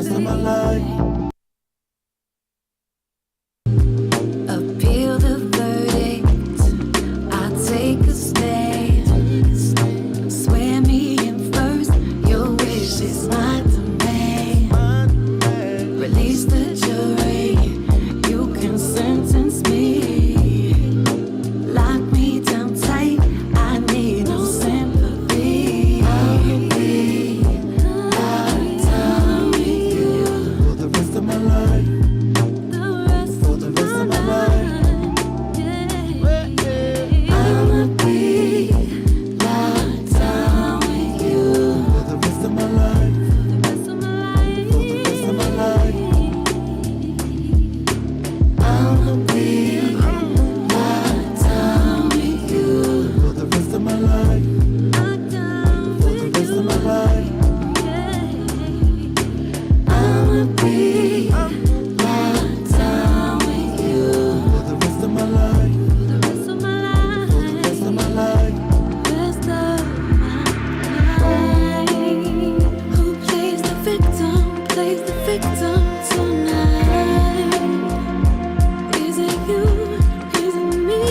rest of my life. Appeal the verdict, I'll take a stand. Swear me in first, your wish is my demand. Release the jury, you can sentence me. Lock me down tight, I need no sympathy. I'll be out of time with you For the rest of my life. For the rest of my life. I'ma be locked down with you For the rest of my life. the rest of my life. For the rest of my life. I'ma be locked down with you. For the rest of my life. Locked down For the with rest you. of my life. I'ma be locked down with you For the rest of my life. the rest of my For the rest of my life. Rest of my life. Who plays the victim? Plays the victim tonight. Is it you? Is it me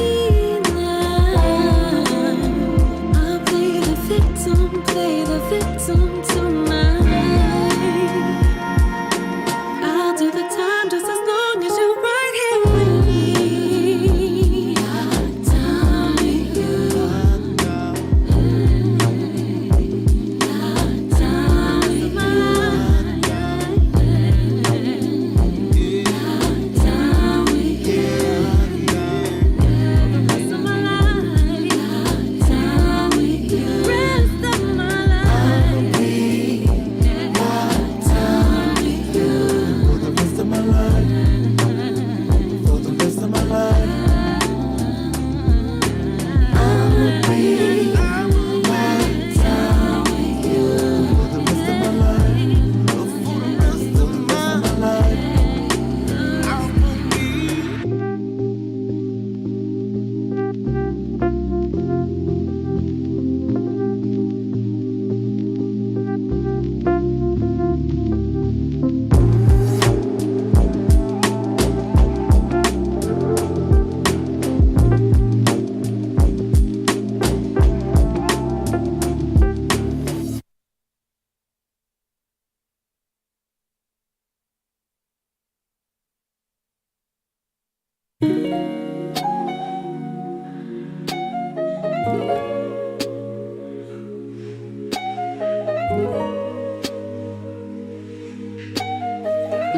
now? I'll play the victim tonight. I'll do the time just as long as you're right here with me. Locked down with you. Locked down with my life. Locked down with you. The rest of my life. Locked down with you. Rest of my life. Locked down with you. For the rest of my life. For the rest of my life. I'ma be locked down with you. For the rest of my life. For the rest of my life.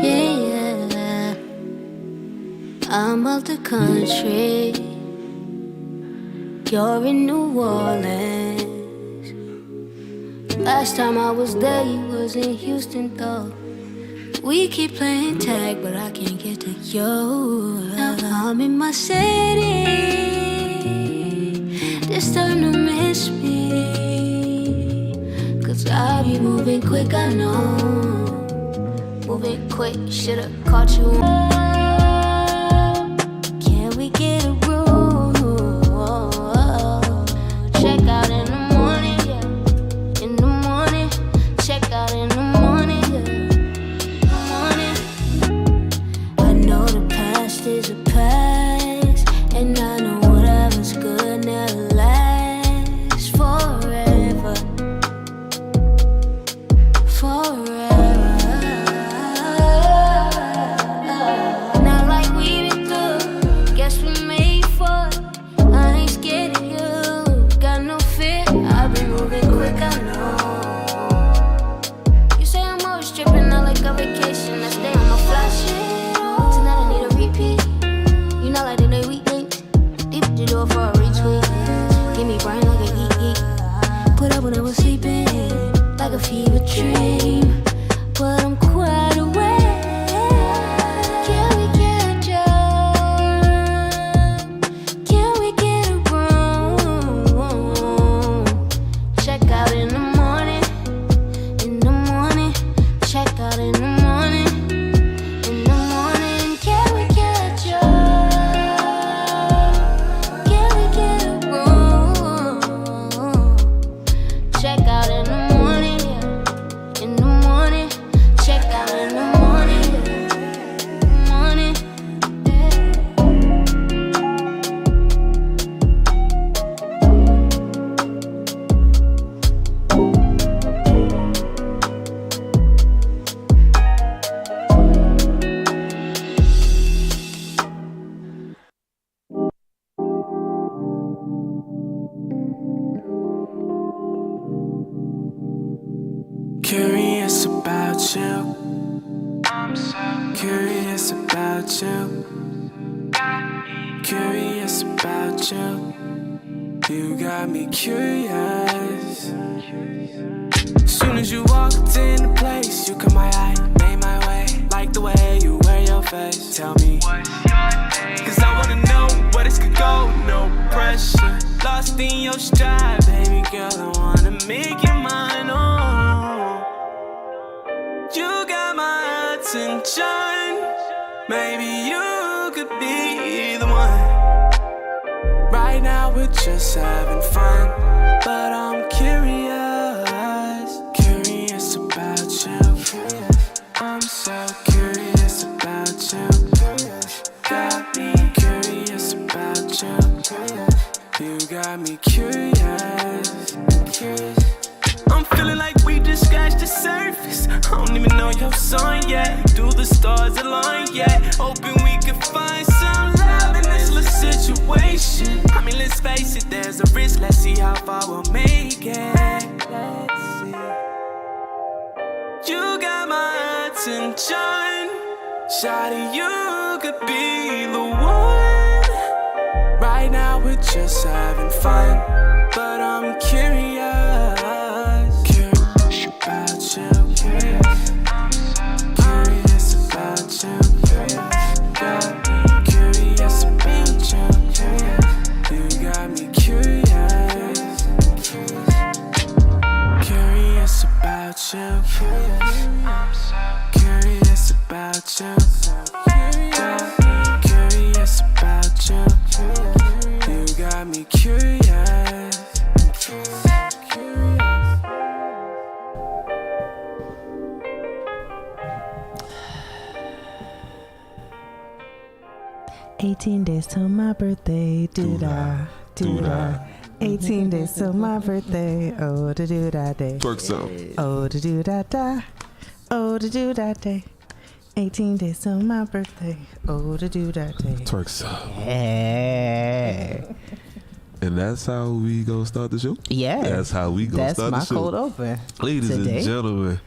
Yeah, I'm out the country. You're in New Orleans. Last time I was there, you was in Houston, though. We keep playing tag, but I can't get to you. Now I'm in my city. This time to miss me, 'cause I be moving quick, I know. Moving quick, should've caught you. Can we get a room? Check out in the morning, yeah. In the morning, check out in the morning, yeah. Morning. I know the past is a past, and I know whatever's good never lasts forever. Forever. about you. I'm so curious about you. Curious about you. You got me curious. Soon as you walked in the place, you caught my eye, made my way. Like the way you wear your face. Tell me what's your name? Cause I wanna know where this could go. No pressure, lost in your stride. Baby girl, I wanna make you mine. Oh, you got my attention. Maybe you could be the one. Right now we're just having fun, but I'm curious. Curious about you. I'm so curious about you. Got me curious about you. You got me curious. I'm feeling like we just scratched the surface. I don't even know your song yet. Do the stars align yet? Hoping we can find some love in this little situation. I mean, let's face it, there's a risk. Let's see how far we'll make it. Let's see. You got my attention. Shawty, you could be the one. Right now we're just having fun, but I'm curious. Curious about you. Curious about you. Got me curious about you. You got me curious. Curious about you. Curious about you. Got me curious about you. You got me curious. 18 days till my birthday, do-da, do-da. 18 days till my birthday, oh, da do da day. Twerk some. Oh, da do da da, oh, da do da day. 18 days till my birthday, oh, da do da day. Twerk some. Hey. And that's how we gonna start the show? Yeah. That's how we gonna start the show. That's my cold open. Ladies today. and gentlemen,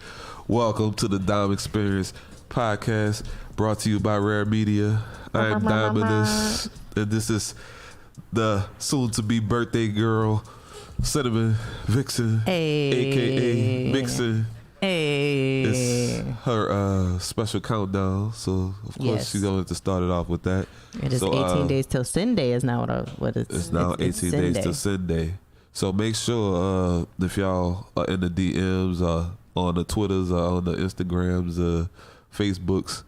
welcome to the Dime Experience podcast, brought to you by R.A.R.E Media. I am Diamonus, and this is the soon-to-be birthday girl, Cinnamon Vixen, a.k.a. Vixen. Hey. It's her special countdown, so of course she's going to start it off with that. It is 18 days till Sin Day is now what it's. It's now 18 days till Sin Day. So make sure if y'all are in the DMs, on the Twitters, on the Instagrams, Facebooks,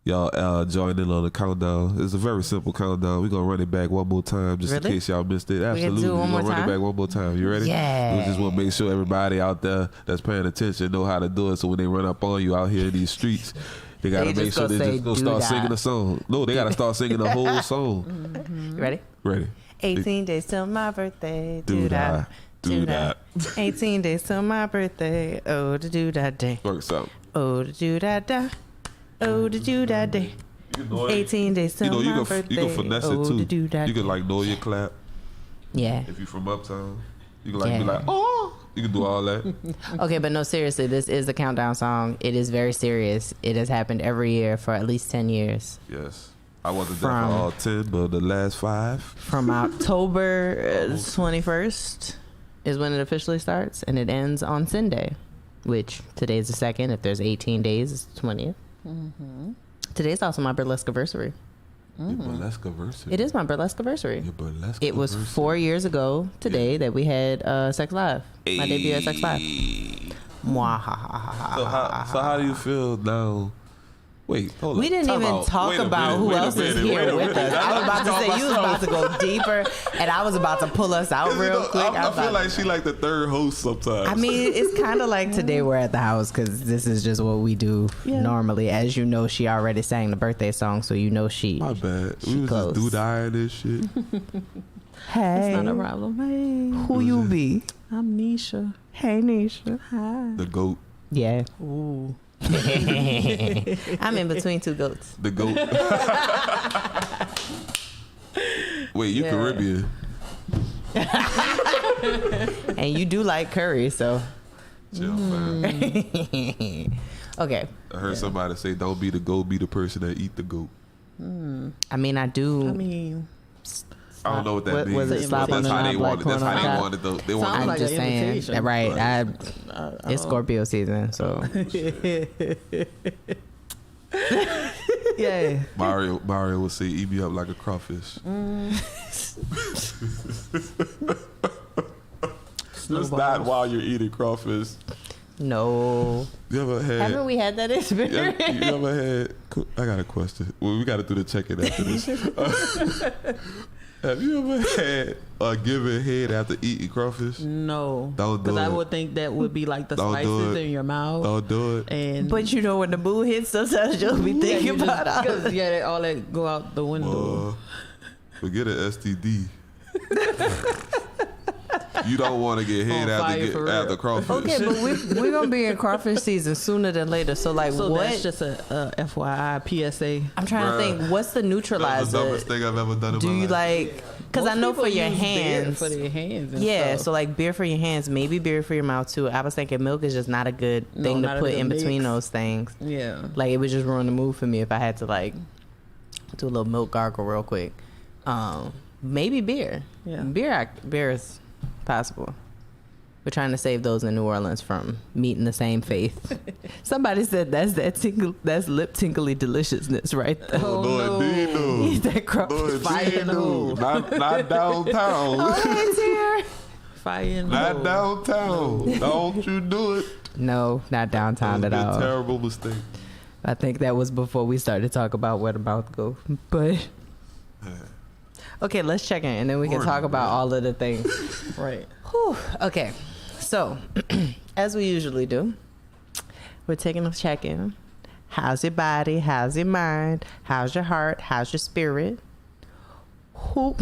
y'all join in on the countdown. It's a very simple countdown. We're going to run it back one more time just in case y'all missed it. Absolutely. We're going to run it back one more time. You ready? Yeah. We just want to make sure everybody out there that's paying attention know how to do it, so when they run up on you out here in these streets, they got to make sure they just don't start singing the song. No, they got to start singing the whole song. Mm-hmm. You ready? Ready. 18 days till my birthday. Do-da. Do-da. 18 days till my birthday. Oh, the do-da day. Works out. Oh, the do-da-da. Oh, the do-da day. 18 days till my birthday. You can finesse it too. You can like know your clap. Yeah. If you from uptown, you can like be like, oh. You can do all that. Okay, but no, seriously, this is a countdown song. It is very serious. It has happened every year for at least 10 years. Yes. I wasn't there for all 10, but the last 5. From October 21st is when it officially starts, and it ends on Sin Day, which today's the 2nd. If there's 18 days, it's the 20th. Mm-hmm. Today's also my burlesque anniversary. Your burlesque anniversary? It is my burlesque anniversary. Your burlesque It was 4 years ago today that we had Sex Live. My debut at Sex Live. So how do you feel now? Wait, hold on. We didn't even talk about who else is here with us. I was about to say you was about to go deeper, and I was about to pull us out real quick. I feel like she like the third host sometimes. I mean, it's kind of like today we're at the house because this is just what we do normally. As you know, she already sang the birthday song, so you know she. My bad. We was just do-dying this shit. Hey. It's not a problem. Hey. Who you be? I'm Nisha. Hey, Nisha. Hi. The goat. Yeah. Ooh. I'm in between two goats. The goat. Wait, you Caribbean. And you do like curry, so. Chill, fam. Okay. I heard somebody say, "Don't be the goat, be the person that eat the goat." I mean, I do. I mean, I don't know what that What means. was it? Slap But on that's the how they non-black wanted. That's corn how on they top? wanted. They Sounds wanted. I'm like just an saying. invitation. Right. I It's don't- Scorpio season, so. Yeah. Mario would say, "Eat me up like a crawfish." It's not while you're eating crawfish. No. You ever had? Haven't we had that experience? You ever had? I got a question. Well, we got to do the check-in after this. Have you ever had a given head after eating crawfish? No. Don't do Because I it. would think that would be like the Don't do spices it. in your mouth. Don't do it. And But you know when the mood hits, sometimes you'll be thinking about all because of it. all that go out the window. Forget an STD. You don't want to get head On fire for real. after crawfish. Okay, but we're going to be in crawfish season sooner than later. So, like, So what? that's just a FYI PSA. I'm trying to think. What's the That's the neutralizer? dumbest thing I've ever done in Do my you life. like? Because I Most know people for your use beer hands. for their hands. And Yeah, stuff. so like beer for your hands, maybe beer for your mouth too. I was thinking milk is just not a good No, thing not to a put good in between mix. those things. Yeah. Like it would just ruin the mood for me if I had to like do a little milk gargle real quick. Maybe beer. Yeah. Beer is possible. We're trying to save those in New Orleans from meeting the same faith. Somebody said that's lip tingly deliciousness right there. Oh, no, indeed, no. Eat that crawfish. Fire in the hole. Not downtown. Oh, it's here. Fire in the Not hole. downtown. Don't you do it. No, not downtown That at would be all. a terrible mistake. I think that was before we started talking about where the mouth go. But okay, let's check in, and then we can Morning, talk about man. all of the things. Right. Whew. Okay, so as we usually do, we're taking a check in. How's your body? How's your mind? How's your heart? How's your spirit? Who?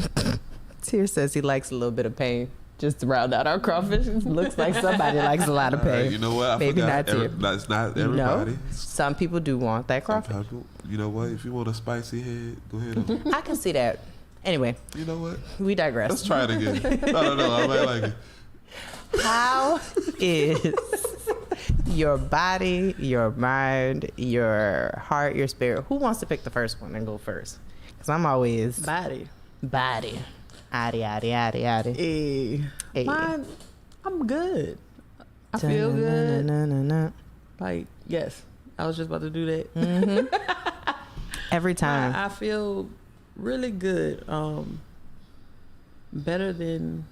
Tier says he likes a little bit of pain. Just to round out our crawfish. Looks like somebody likes a lot of pain. You know what? I Maybe forgot. not Tier. That's not everybody. No, some people do want that crawfish. Sometimes, you know what? If you want a spicy head, go ahead. I can see that. Anyway, You know what? we digress. Let's try it again. No. I might like it. How is your body, your mind, your heart, your spirit? Who wants to pick the first one and go first? Because I'm always Body. body. Addy. Hey. Hey. Mine, I'm good. I feel good. Da-na-na-na-na-na. Like, yes. I was just about to do that. Every time. I feel really good. Better than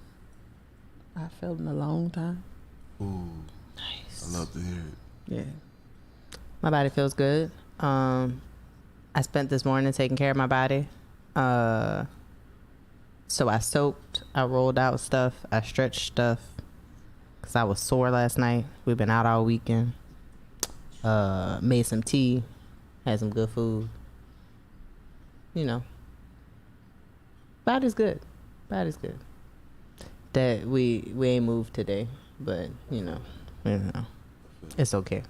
I felt in a long time. Ooh, Nice. I love to hear it. Yeah. My body feels good. I spent this morning taking care of my body. So I soaked, I rolled out stuff, I stretched stuff because I was sore last night. We've been out all weekend. Made some tea, had some good food. You know, body's good. Body's good. That we ain't moved today, but you know, it's okay.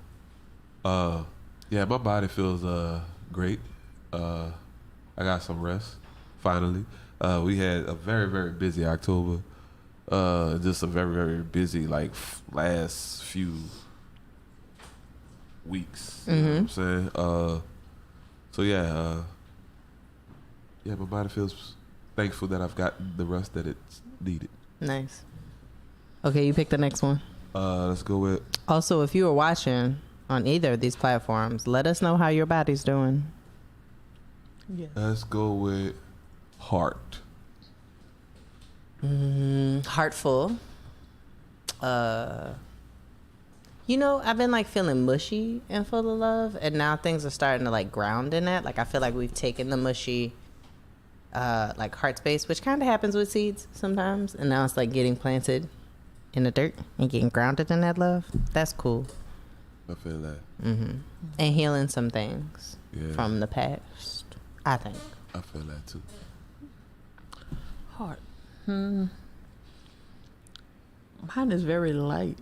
Yeah, my body feels great. I got some rest finally. We had a very, very busy October. Just a very, very busy last few weeks. You know what I'm saying? So yeah, my body feels thankful that I've gotten the rest that it's needed. Nice. Okay, you pick the next one. Let's go with Also, if you are watching on either of these platforms, let us know how your body's doing. Yeah. let's go with heart. Heartful. You know, I've been like feeling mushy and full of love, and now things are starting to like ground in that. Like I feel like we've taken the mushy, like heart space, which kind of happens with seeds sometimes, and now it's like getting planted in the dirt and getting grounded in that love. That's cool. I feel that. And healing some things Yeah. from the past, I think. I feel that too. Heart. Mine is very light.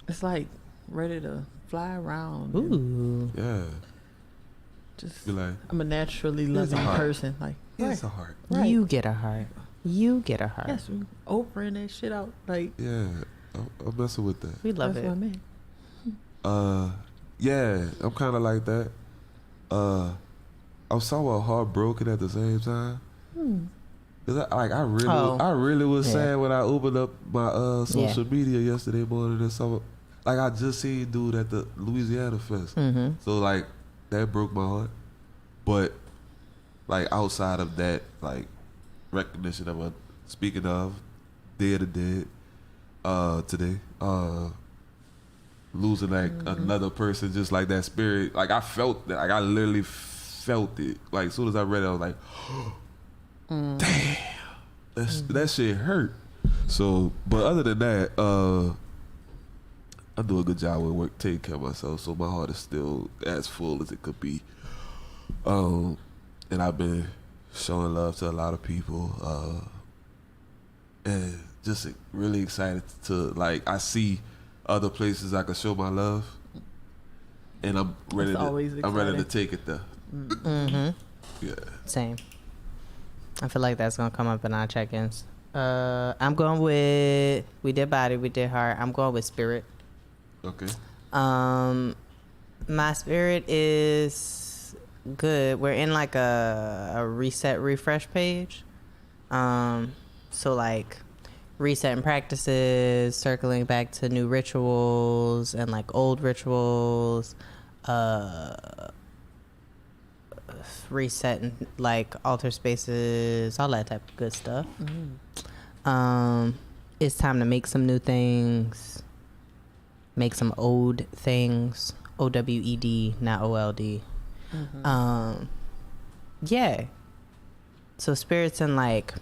It's like ready to fly around. and Ooh. Yeah. Just, Be like, I'm a naturally Here's loving a heart. person. Like, it's a heart. Right. You get a heart. You get a heart. yes, Oprah and that shit out. Like, Yeah. I'm messing with that. We love that's it. what I mean. Yeah, I'm kind of like that. I'm somewhat heartbroken at the same time. Cause I really was sad when I opened up my social media yesterday morning and something. Like I just seen dude at the Louisiana Fest. So like that broke my heart. But like outside of that, like recognition of speaking of Day of the Dead today, losing like another person, just like that spirit. Like I felt that. Like I literally felt it. Like as soon as I read it, I was like, damn, that shit hurt. So, but other than that, I do a good job with work, taking care of myself. So my heart is still as full as it could be. And I've been showing love to a lot of people, and just really excited to like. I see other places I can show my love, and I'm ready. I'm ready to take it there. Yeah. Same. I feel like that's gonna come up in our check-ins. I'm going with, we did body, we did heart. I'm going with spirit. Okay. My spirit is good. We're in like a reset refresh page. So like resetting practices, circling back to new rituals and like old rituals, resetting like altar spaces, all that type of good stuff. It's time to make some new things, make some old things, OWED, not OLD. Yeah, so spirits and like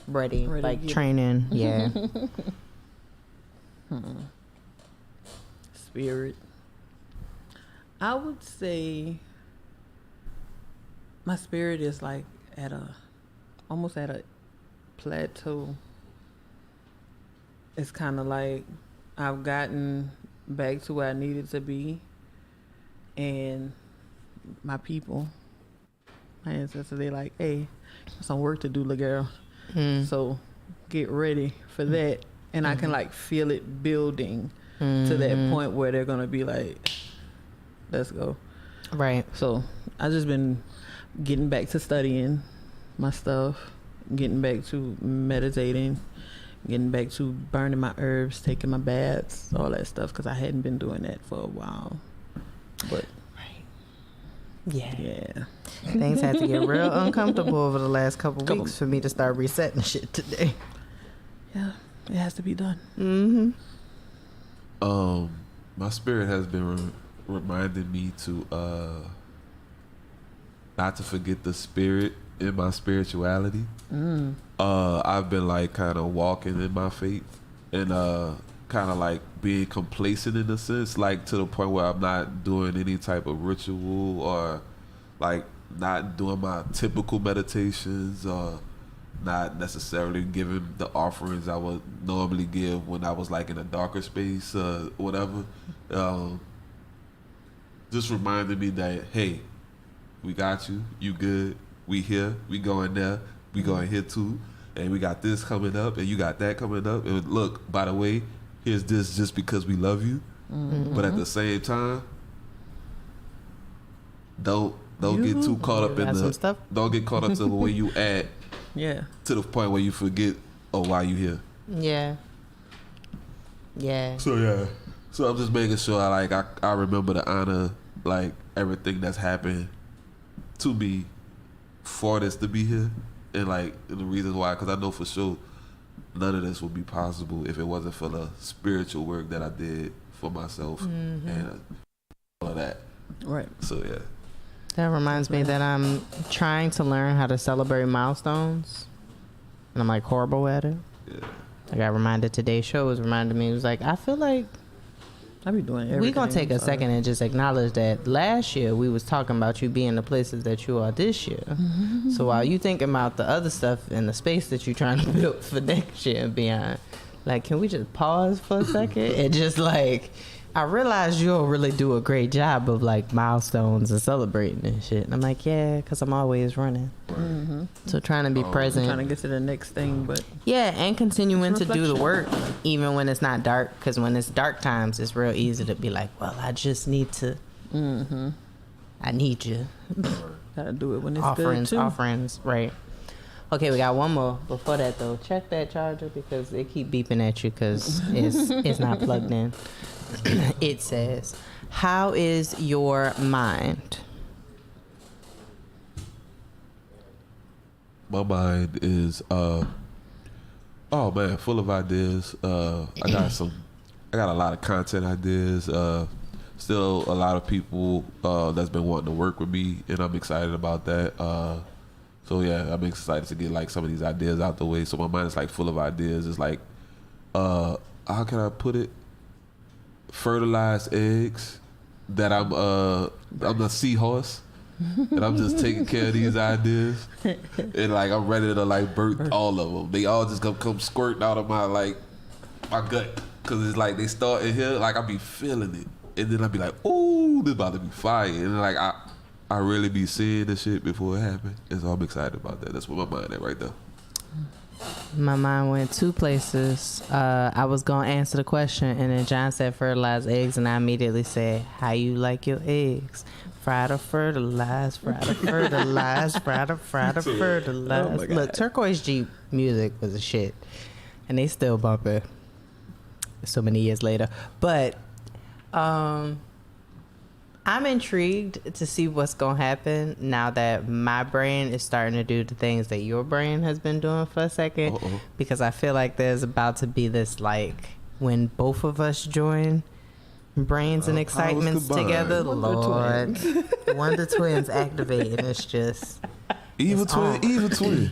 ready like training. Yeah. Spirit, I would say my spirit is like almost at a plateau. It's kind of like I've gotten back to where I needed to be, and my people, my ancestors, they like, hey, there's some work to do, little girl. So get ready for that. And I can like feel it building to that point where they're gonna be like, let's go. Right. So I just been getting back to studying my stuff, getting back to meditating, getting back to burning my herbs, taking my baths, all that stuff, because I hadn't been doing that for a while. But yeah, things had to get real uncomfortable over the last couple weeks for me to start resetting shit today. Yeah, it has to be done. My spirit has been reminding me to not to forget the spirit in my spirituality. I've been like kind of walking in my faith and kind of like being complacent in a sense, like to the point where I'm not doing any type of ritual or like not doing my typical meditations or not necessarily giving the offerings I would normally give when I was like in a darker space or whatever. Just reminded me that, hey, we got you, you good, we here, we going there, we going here too, and we got this coming up and you got that coming up, and look, by the way, here's this just because we love you. But at the same time, don't get too caught up in the don't get caught up to where you at. Yeah. To the point where you forget why you here. Yeah. So so I'm just making sure I remember to honor like everything that's happened to me for this to be here, and like the reasons why, because I know for sure none of this would be possible if it wasn't for the spiritual work that I did for myself and all of that. Right. So yeah. That reminds me that I'm trying to learn how to celebrate milestones, and I'm like horrible at it. Yeah. I got reminded today's show was reminding me. It was like, I feel like I be doing everything. we gonna take a second and just acknowledge that last year we was talking about you being the places that you are this year. So while you thinking about the other stuff and the space that you're trying to build for next year and beyond, like, can we just pause for a second and just like I realize you'll really do a great job of like milestones and celebrating and shit. And I'm like, yeah, because I'm always running. Mm-hmm. So trying to be present. Trying to get to the next thing, but Yeah, and continuing to do the reflection. work even when it's not dark. Because when it's dark times, it's real easy to be like, well, I just need to. mm-hmm. I need you. Gotta do it when it's Offerings, good too. offerings, right. Okay, we got one more. Before that, though, check that charger because it keep beeping at you because it's not plugged in. It says, how is your mind? My mind is oh man, full of ideas. I got a lot of content ideas. Still a lot of people that's been wanting to work with me, and I'm excited about that. So yeah, I'm excited to get like some of these ideas out the way. So my mind is like full of ideas. It's like how can I put it? Fertilized eggs that I'm a seahorse. And I'm just taking care of these ideas, and like I'm ready to like birth all of them. They all just come squirting out of my gut, cause it's like they start in here, like I be feeling it, and then I be like, ooh, this about to be fire, and like I really be seeing the shit before it happens, and so I'm excited about that. That's where my mind at right there. My mind went two places. I was going to answer the question, and then John said fertilized eggs, and I immediately said, how you like your eggs? Fried or fertilized, fried or fertilized, fried or fertilized. Look, Turquoise Jeep music was a shit, and they still bump it so many years later. But I'm intrigued to see what's going to happen now that my brain is starting to do the things that your brain has been doing for a second. Because I feel like there's about to be this, like, when both of us join brains and excitements together, Lord. Wonder Twins activate, and it's just... Evil twin.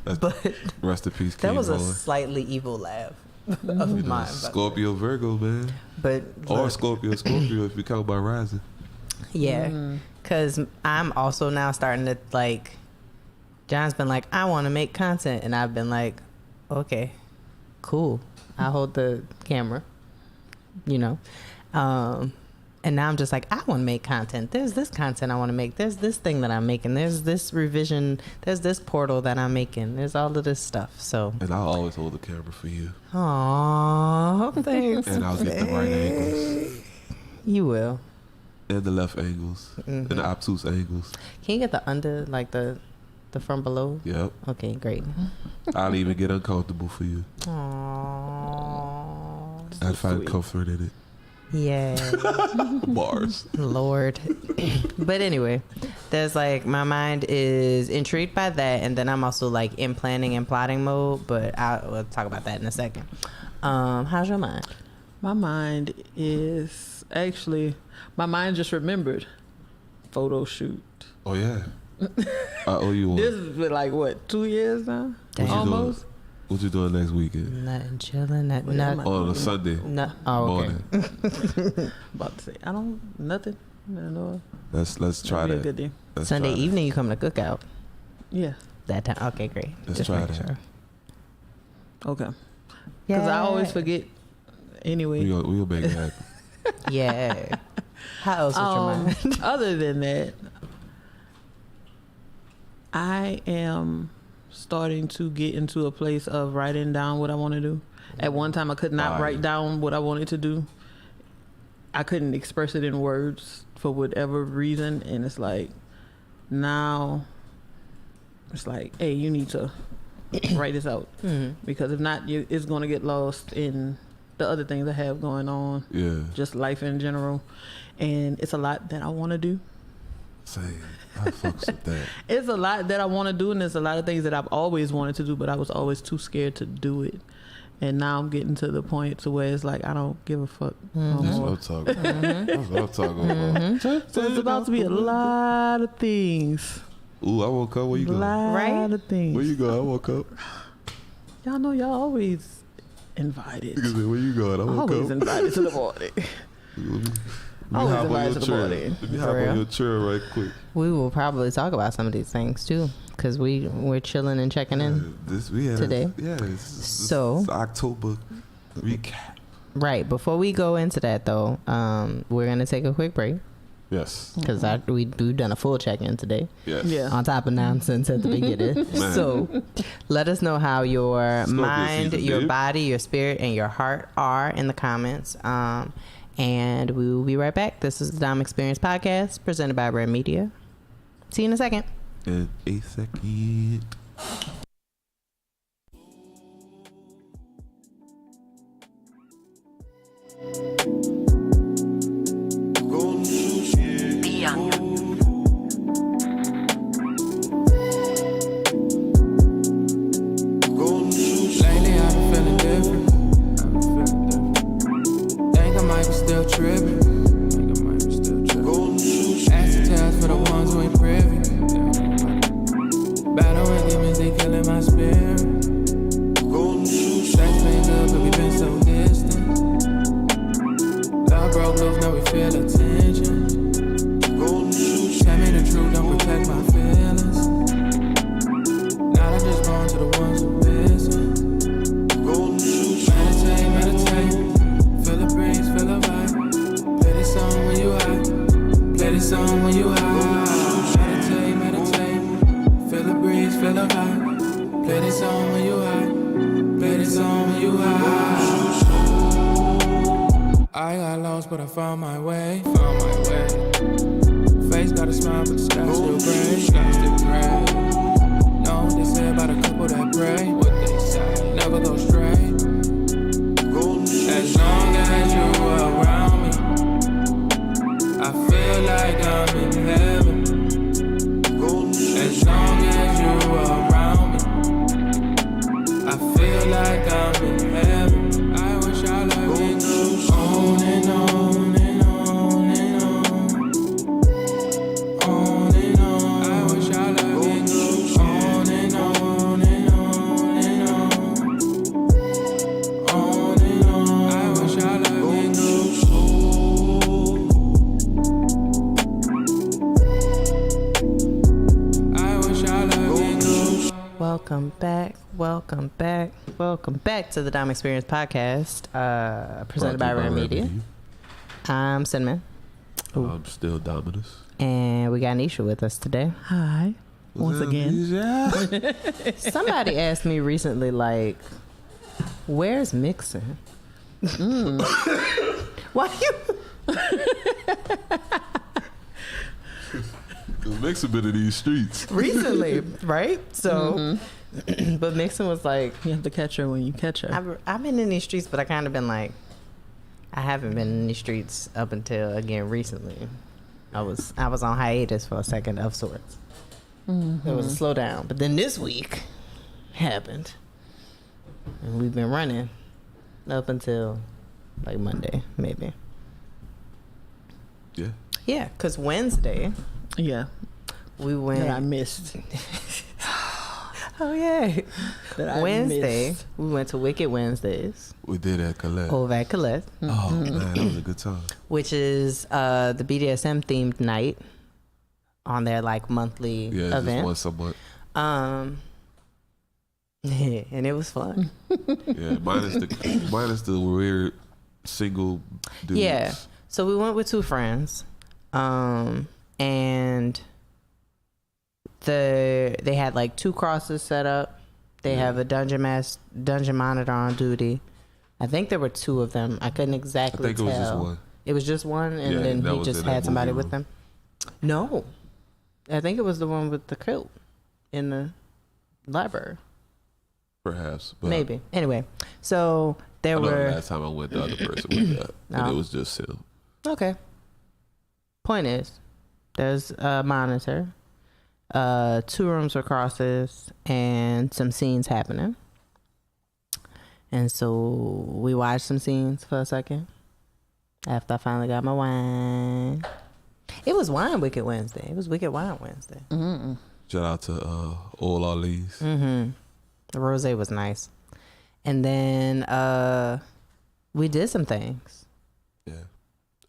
But rest in peace, that King was a Roy. slightly evil laugh of mine. Scorpio, Virgo, man. But Or look, Scorpio if you count by rising. yeah, because I'm also now starting to, like, John's been like, I want to make content, and I've been like, okay, cool, I'll hold the camera, you know. And now I'm just like, I want to make content. There's this content I want to make. There's this thing that I'm making. There's this revision. There's this portal that I'm making. There's all of this stuff. So. And I'll always hold the camera for you. Aww, thanks. And I'll get the right angles. You will. And the left angles. And the obtuse angles. Can you get the under, like the from below? Yep. Okay, great. I'll even get uncomfortable for you. Aww. I find comfort in it. Yeah. Bars. Lord. But anyway, there's like, my mind is intrigued by that, and then I'm also like in planning and plotting mode, but we'll talk about that in a second. How's your mind? My mind is actually, my mind just remembered photo shoot. Oh yeah. I owe you one. This has been like what, 2 years now? Damn. Almost. What you doing next weekend? Nothing, chilling. Nothing. On a Sunday Oh, okay. morning. About to say, nothing. No. Let's try That'd be a that. good day. Let's Sunday try that. evening, you coming to cookout Yeah. that time? Okay, great. Let's Just try making that. sure. Okay. Because I always forget. Anyway. We'll make it happen. Yeah. How else is your mind? Other than that, I am starting to get into a place of writing down what I want to do. At one time, I could not write down what I wanted to do. I couldn't express it in words for whatever reason. And it's like, now it's like, hey, you need to write this out. Because if not, it's going to get lost in the other things I have going on. Yeah. Just life in general. And it's a lot that I want to do. Same. I fucks with that. It's a lot that I want to do, and there's a lot of things that I've always wanted to do, but I was always too scared to do it. And now I'm getting to the point to where it's like, I don't give a fuck no That's more. what I'm talking about. That's what I'm talking about. So it's about to be a lot of things. Ooh, I won't come. Where you A go? lot of things. Where you go? I won't come. Y'all know y'all always invited. Where you going? I won't Always come. invited to the party. Let me Always hop on invited your to the chair. party. Let me For hop on real? your chair right quick. We will probably talk about some of these things too, because we're chilling and checking in. This Today. This So- is October recap. Right. Before we go into that, though, we're going to take a quick break. Yes. Because we've done a full check-in today. Yes. Yeah. On top of nonsense at the beginning. So let us know how your mind, your body, your spirit, and your heart are in the comments. And we will be right back. This is the Dom Experience Podcast presented by R.A.R.E Media. See you in a second. In a second. Tripping. Acid tales for the ones who ain't privy. Battle with demons, they killing my spirit. Sex been good, but we been so distant. Love broke loose, now we feel attention. Tell me the truth, don't protect my feelings. Now I just born to the ones who listen. Meditate. Feel the breeze, feel the vibe. Play this song when you high. Play this song when you high. Meditate. Feel the breeze, feel the vibe. Play this song when you high. Play this song when you high. I got lost, but I found my way. Face got a smile, but the sky still gray. Know what they say about a couple that pray. What they say, never go straight. As long as you around me, I feel like I'm in heaven. As long as you around me, I feel like I'm in heaven. I wish I loved it goes on and on and on and on. On and on. I wish I loved it goes on and on and on and on. On and on. I wish I loved it goes. I wish I loved it goes. Welcome back to the Dom Experience Podcast, presented by R.A.R.E Media. I'm Cinnamon. I'm still Dominus. And we got Nisha with us today. Hi. Once again. Somebody asked me recently, like, where's Mixon? Why you? Mixon been in these streets Recently, right? So, but Mixon was like, You have to catch her when you catch her. I've been in these streets, but I kind of been like, I haven't been in these streets up until, again, recently. I was on hiatus for a second of sorts. There was a slowdown, but then this week happened, and we've been running up until like Monday, maybe. Yeah, because Wednesday, Yeah. we went. That I missed. Oh yeah, That I Wednesday missed. we went to Wicked Wednesdays We did at Colette. over at Colette, Oh man, that was a good time. which is the BDSM themed night on their like monthly Yeah, just event. once a month. Yeah, and it was fun. Yeah, minus the weird single dudes. Yeah. So we went with two friends, and they had like two crosses set up. They have a dungeon monitor on duty. I think there were two of them. I couldn't exactly I think tell. it was just one. It was just one, and Yeah, then that he was just in that had somebody movie with them. No, I think it was the one with the kilt in the library. Perhaps, but Maybe. Anyway, so there I know the were. last time I went, the other person went that, and No. it was just him. Okay. Point is, there's a monitor, 2 rooms with crosses, and some scenes happening. And so we watched some scenes for a second after I finally got my wine. It was Wine Wicked Wednesday. It was Wicked Wine Wednesday. Shout out to Old Orleans. The rosé was nice. And then we did some things. Yeah,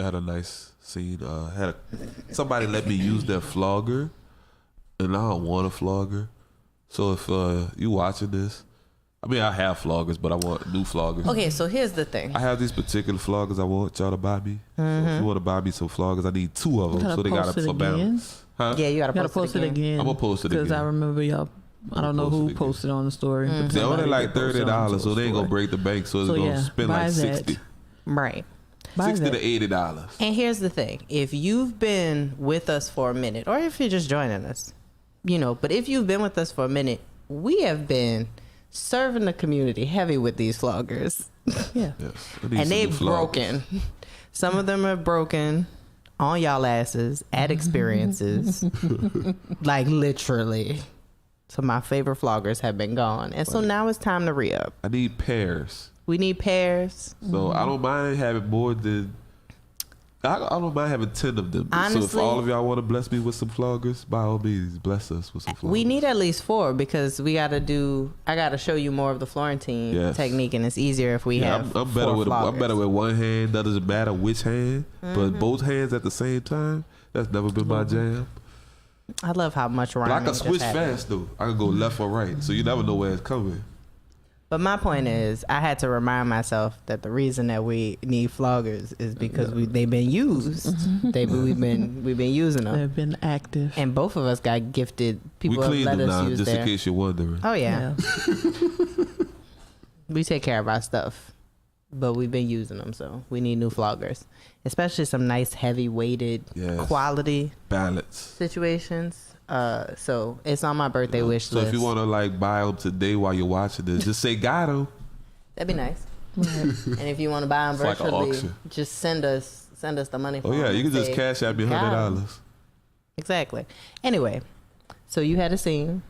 I had a nice scene. Somebody let me use their flogger, and I don't want a flogger. So if you watching this, I mean, I have floggers, but I want new floggers. Okay, so here's the thing. I have these particular floggers I want y'all to buy me. So if you want to buy me some floggers, I need 2 of them, so they got some balance. Huh? Yeah, you gotta post it again. I'm gonna post it again. Because I remember y'all. I don't know who posted on the story. But They're only like $30, so they ain't gonna break. break the bank. So it's gonna spend like $60. Right. $60 to $80. And here's the thing: if you've been with us for a minute, or if you're just joining us, but if you've been with us for a minute, we have been serving the community heavy with these floggers. Yeah. Yes, and they've broken. Some of them are broken on y'all asses at experiences. Like literally. So my favorite floggers have been gone. And so now it's time to re-up. I need pairs. We need pairs. So I don't mind having more than... I don't mind having 10 of them. Honestly, so if all of y'all want to bless me with some floggers, by all means, bless us with some floggers. We need at least 4 because I got to show you more of the Florentine technique, and it's easier if we have I'm better 4 with floggers. I'm better with one hand. That doesn't matter which hand, but both hands at the same time. That's never been my jam. I love how much rhyming But I can switch just happened. fast though. I can go left or right, so you never know where it's coming. But my point is, I had to remind myself that the reason that we need floggers is because they've been used. We've been using them. They've been active. And both of us got gifted. People We have clean let them us now, use just their. in case you're wondering. Oh yeah. We take care of our stuff, but we've been using them, so we need new floggers, especially some nice heavy weighted quality balance situations. So it's on my birthday wish so list. if you want to like buy them today while you're watching this, just say got them. That'd be nice. And if you want to buy them It's like an virtually, auction. just send us the money. For Oh yeah, them you can and just say, cash out me "Got 'em." $100. Exactly. Anyway, so you had a scene.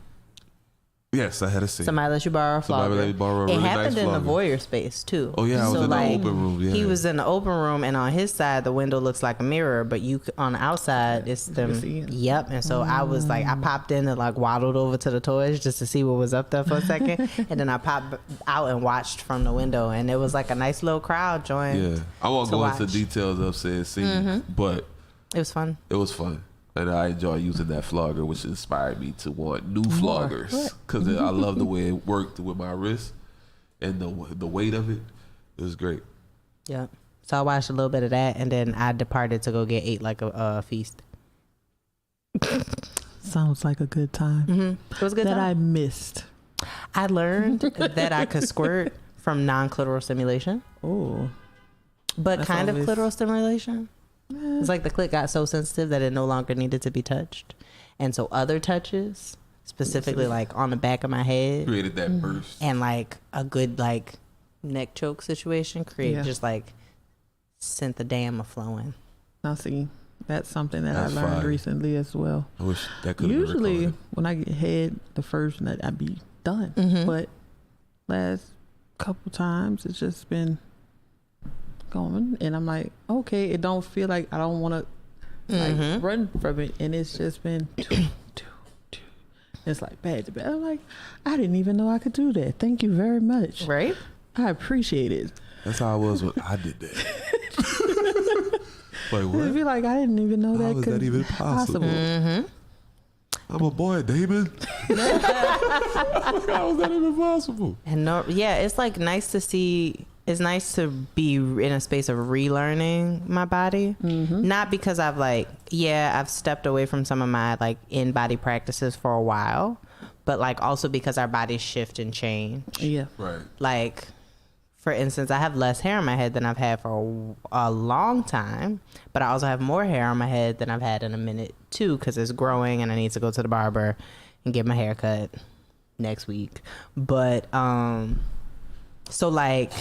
Yes, I had a scene. Somebody let you borrow a flogger. Somebody let me borrow a It really happened nice in the flogger. voyeur space too. Oh yeah, I was in the open room. Yeah, He was in the open room, and on his side, the window looks like a mirror, but on the outside, it's them. see it. Yep. And so I was like, I popped in and like waddled over to the toys just to see what was up there for a second, and then I popped out and watched from the window, and it was like a nice little crowd joined. Yeah, I won't to go into watch. details of said scene, but It was fun. it was fun. And I enjoy using that flogger, which inspired me to want new floggers because I love the way it worked with my wrist and the weight of it. It was great. Yep. So I watched a little bit of that, and then I departed to go get ate like a feast. Sounds like a good time. It was a good That time. I missed. I learned that I could squirt from non-clitoral stimulation, Oh. but That's kind of always- clitoral stimulation. It's like the clit got so sensitive that it no longer needed to be touched. And so other touches, specifically like on the back of my head Created that burst. and like a good like neck choke situation, just like sent the dam flowing. Now see, that's something that That's I learned fire. recently as well. I wish that could have Usually been recorded. when I get head the first night, I'd be done. But last couple times it's just been going, and I'm like, okay, it don't feel like I don't want to like run from it, and it's just been it's like bad to bad. I'm like, I didn't even know I could do that. Thank you very much. Right? I appreciate it. That's how I was when I did that. Like I what? feel like I didn't even know How that is could that even be possible? I'm a boy, Damon. How is that even possible? And it's like nice to see. It's nice to be in a space of relearning my body. Not because I've stepped away from some of my like in body practices for a while, but like also because our bodies shift and change. Yeah. Right. Like, for instance, I have less hair on my head than I've had for a long time, but I also have more hair on my head than I've had in a minute too, because it's growing and I need to go to the barber and get my hair cut next week. But so like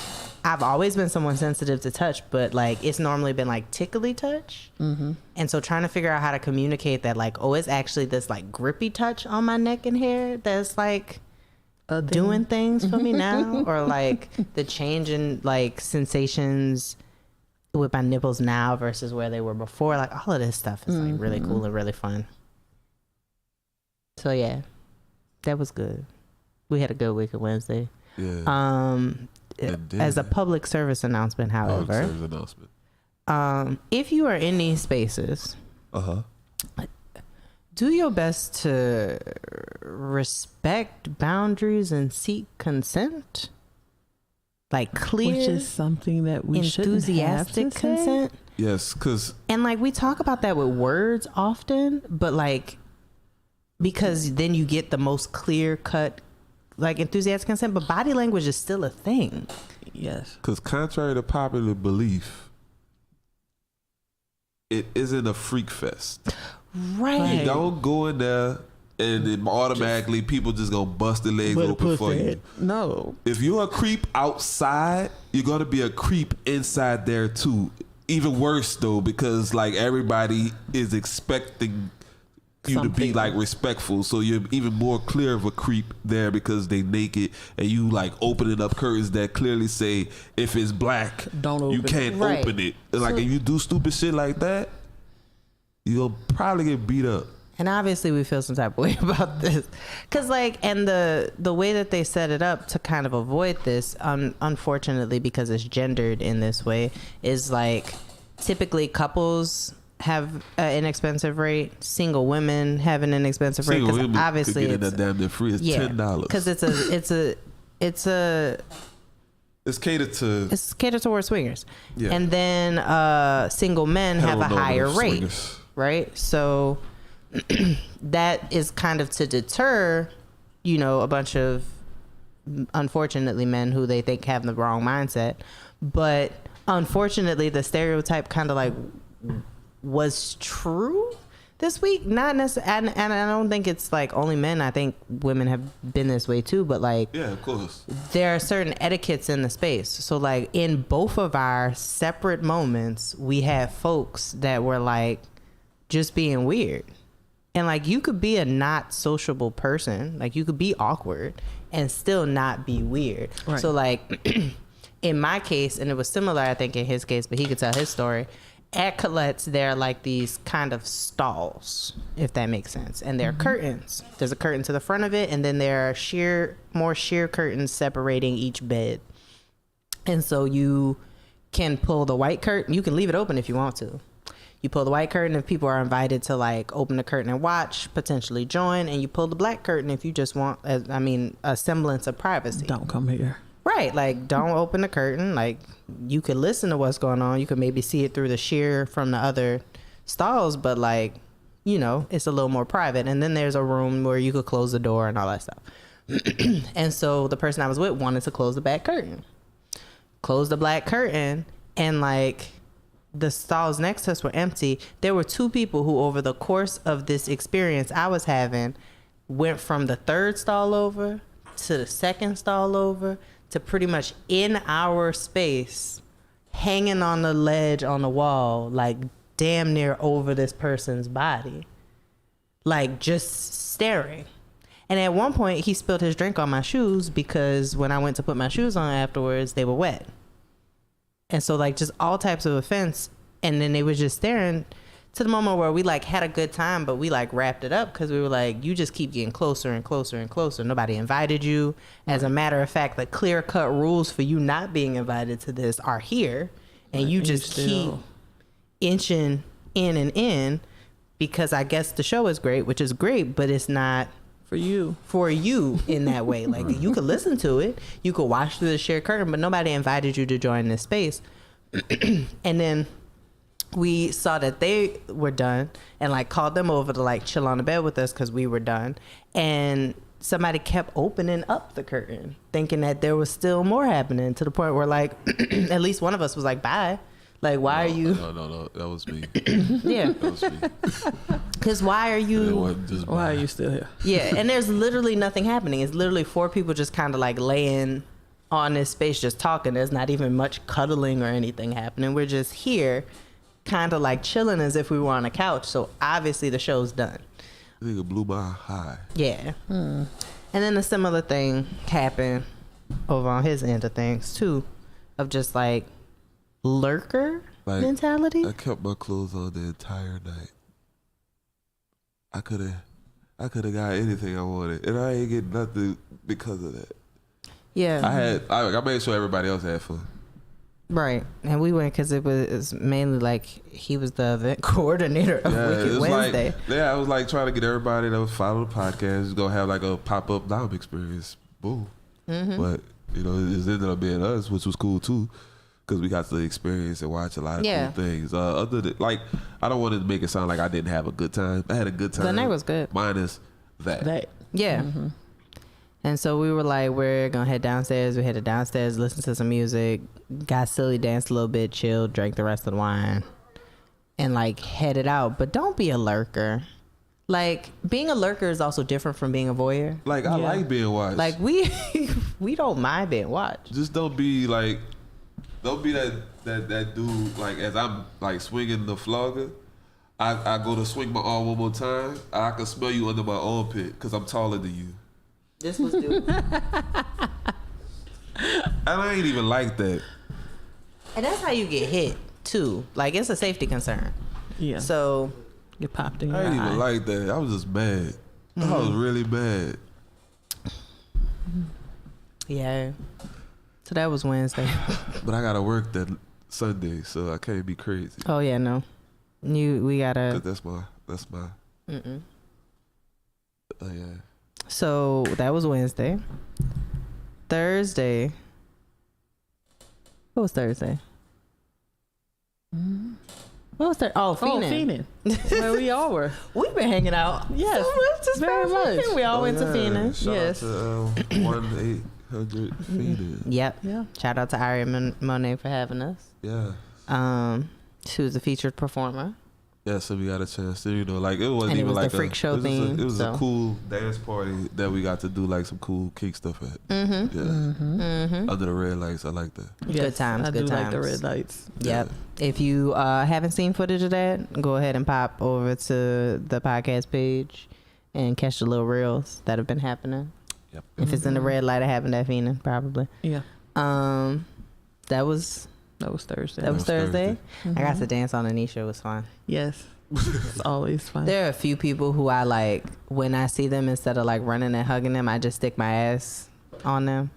I've always been someone sensitive to touch, but like it's normally been like tickly touch. And so trying to figure out how to communicate that like, oh, it's actually this like grippy touch on my neck and hair that's like doing things for me now, or like the change in like sensations with my nipples now versus where they were before. Like all of this stuff is like really cool and really fun. So yeah, that was good. We had a good week of Wednesday. Yeah. As a public service announcement, however, announcement. if you are in these spaces, do your best to respect boundaries and seek consent. Like clear, which is something that we enthusiastic consent. Yes, because and like we talk about that with words often, but like because then you get the most clear cut like enthusiastic consent, but body language is still a thing. Yes, because contrary to popular belief, it isn't a freak fest. Right. You don't go in there and then automatically people just gonna bust their legs open for you. No. If you're a creep outside, you're gonna be a creep inside there too. Even worse though, because like everybody is expecting you to be like respectful, so you're even more clear of a creep there because they naked and you like opening up curtains that clearly say if it's black, don't open you can't open it. And like if you do stupid shit like that, you'll probably get beat up. And obviously we feel some type of way about this. Because like, and the way that they set it up to kind of avoid this, unfortunately, because it's gendered in this way, is like typically couples have an inexpensive rate. Single women have an inexpensive rate. Because obviously it's damn near free. It's $10. Because it's catered towards swingers. Yeah. And then single men have a higher rate. Swingers. Right? So that is kind of to deter, you know, a bunch of unfortunately men who they think have the wrong mindset. But unfortunately, the stereotype kind of like was true this week. Not necessarily, and I don't think it's like only men. I think women have been this way too. But like, yeah, of course, there are certain etiquettes in the space. So like in both of our separate moments, we have folks that were like just being weird. And like you could be a not sociable person, like you could be awkward and still not be weird. Right. So like in my case, and it was similar I think in his case, but he could tell his story. At Colette's, there are like these kind of stalls, if that makes sense, and there are curtains. There's a curtain to the front of it, and then there are more sheer curtains separating each bed. And so you can pull the white curtain. You can leave it open if you want to. You pull the white curtain if people are invited to like open the curtain and watch, potentially join, and you pull the black curtain if you just want, a semblance of privacy. Don't come here. Right, like don't open the curtain. Like you could listen to what's going on. You could maybe see it through the sheer from the other stalls, but like, you know, it's a little more private. And then there's a room where you could close the door and all that stuff. And so the person I was with wanted to close the back curtain, close the black curtain, and like the stalls next to us were empty. There were two people who over the course of this experience I was having went from the third stall over to the second stall over to pretty much in our space, hanging on the ledge on the wall, like damn near over this person's body, like just staring. And at one point he spilled his drink on my shoes because when I went to put my shoes on afterwards, they were wet. And so like just all types of offense. And then they was just staring to the moment where we like had a good time, but we like wrapped it up because we were like, you just keep getting closer and closer and closer. Nobody invited you. As a matter of fact, the clear cut rules for you not being invited to this are here. And you just keep inching in and in because I guess the show is great, which is great, but it's not for you in that way. Like you could listen to it, you could watch through the shared curtain, but nobody invited you to join this space. And then we saw that they were done and like called them over to like chill on the bed with us because we were done. And somebody kept opening up the curtain thinking that there was still more happening, to the point where like at least one of us was like, bye. Like, why are you? No, that was me. Yeah. That was me. Because why are you? Why are you still here? Yeah, and there's literally nothing happening. It's literally four people just kind of like laying on this space just talking. There's not even much cuddling or anything happening. We're just here kind of like chilling as if we were on a couch. So obviously the show's done. Nigga blew my high. Yeah. And then a similar thing happened over on his end of things too, of just like lurker mentality. I kept my clothes on the entire night. I could have got anything I wanted, and I ain't get nothing because of that. Yeah. I made sure everybody else had fun. Right. And we went because it was mainly like he was the event coordinator of Wicked Wednesday. I was like trying to get everybody that would follow the podcast go have like a pop-up Dom experience. Boom. Mm-hmm. But, you know, it ended up being us, which was cool too. Because we got to experience and watch a lot of cool things. Other than, like, I don't want to make it sound like I didn't have a good time. I had a good time. The night was good. Minus that. Yeah. Mm-hmm. And so we were like, we're going to head downstairs. We headed downstairs, listened to some music, got silly, danced a little bit, chilled, drank the rest of the wine, and like headed out. But don't be a lurker. Like, being a lurker is also different from being a voyeur. Like, I like being watched. Like, we don't mind being watched. Just don't be like... Don't be that dude, like, as I'm, like, swinging the flogger, I go to swing my arm one more time, I can smell you under my armpit because I'm taller than you. This was dude. And I ain't even like that. And that's how you get hit, too. Like, it's a safety concern. Yeah. So... You popped in your I ain't eye. even like that. I was just mad. I was really mad. Yeah. So that was Wednesday. But I got to work that Sunday, so I can't be crazy. Oh, yeah, no. We got to... Because that's my... Mm-mm. Oh, yeah. So that was Wednesday. Thursday. What was Thursday? What was Thursday? Oh, Phoenix. Where we all were. We've been hanging out. Yes, so much this very past much. weekend. We all went to Phoenix. Shout Yes. out to 1-800 Phoenix. Yep. Yeah. Shout out to R.A.R.E. Monet for having us. Yeah. She was a featured performer. Yeah, so we got a chance to, you know, like, it wasn't And it even was the like freak show theme, It was so. a cool dance party that we got to do, like, some cool kink stuff at. Mm-hmm. Yeah. Mm-hmm. Under the red lights, I like that. Good times, I good do like the times. red lights. Yep. If you haven't seen footage of that, go ahead and pop over to the podcast page and catch the little reels that have been happening. Yep. If it's in the red light, it happened at Phoenix, probably. Yeah. That was Thursday. That was Thursday. Mm-hmm. I got to dance on Anisha. It was fun. Yes. It's always fun. There are a few people who I like, when I see them, instead of like running and hugging them, I just stick my ass on them.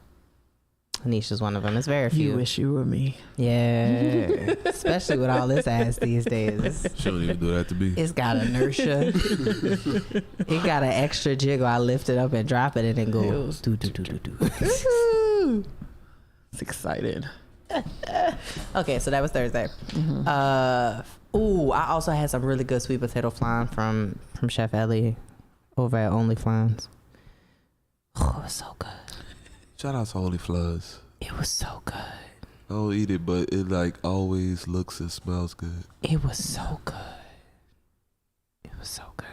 Anisha's one of them. It's very few. You wish you were me. Yeah. Especially with all this ass these days. She don't even do that to me. It's got inertia. It got an extra jiggle. I lift it up and drop it and then go do. It's excited. Okay, so that was Thursday. Mm-hmm. I also had some really good sweet potato flan from Chef Ellie over at Only Flans. Oh, it was so good. Shout out to Holy Floods. It was so good. I don't eat it, but it, like, always looks and smells good. It was so good. It was so good.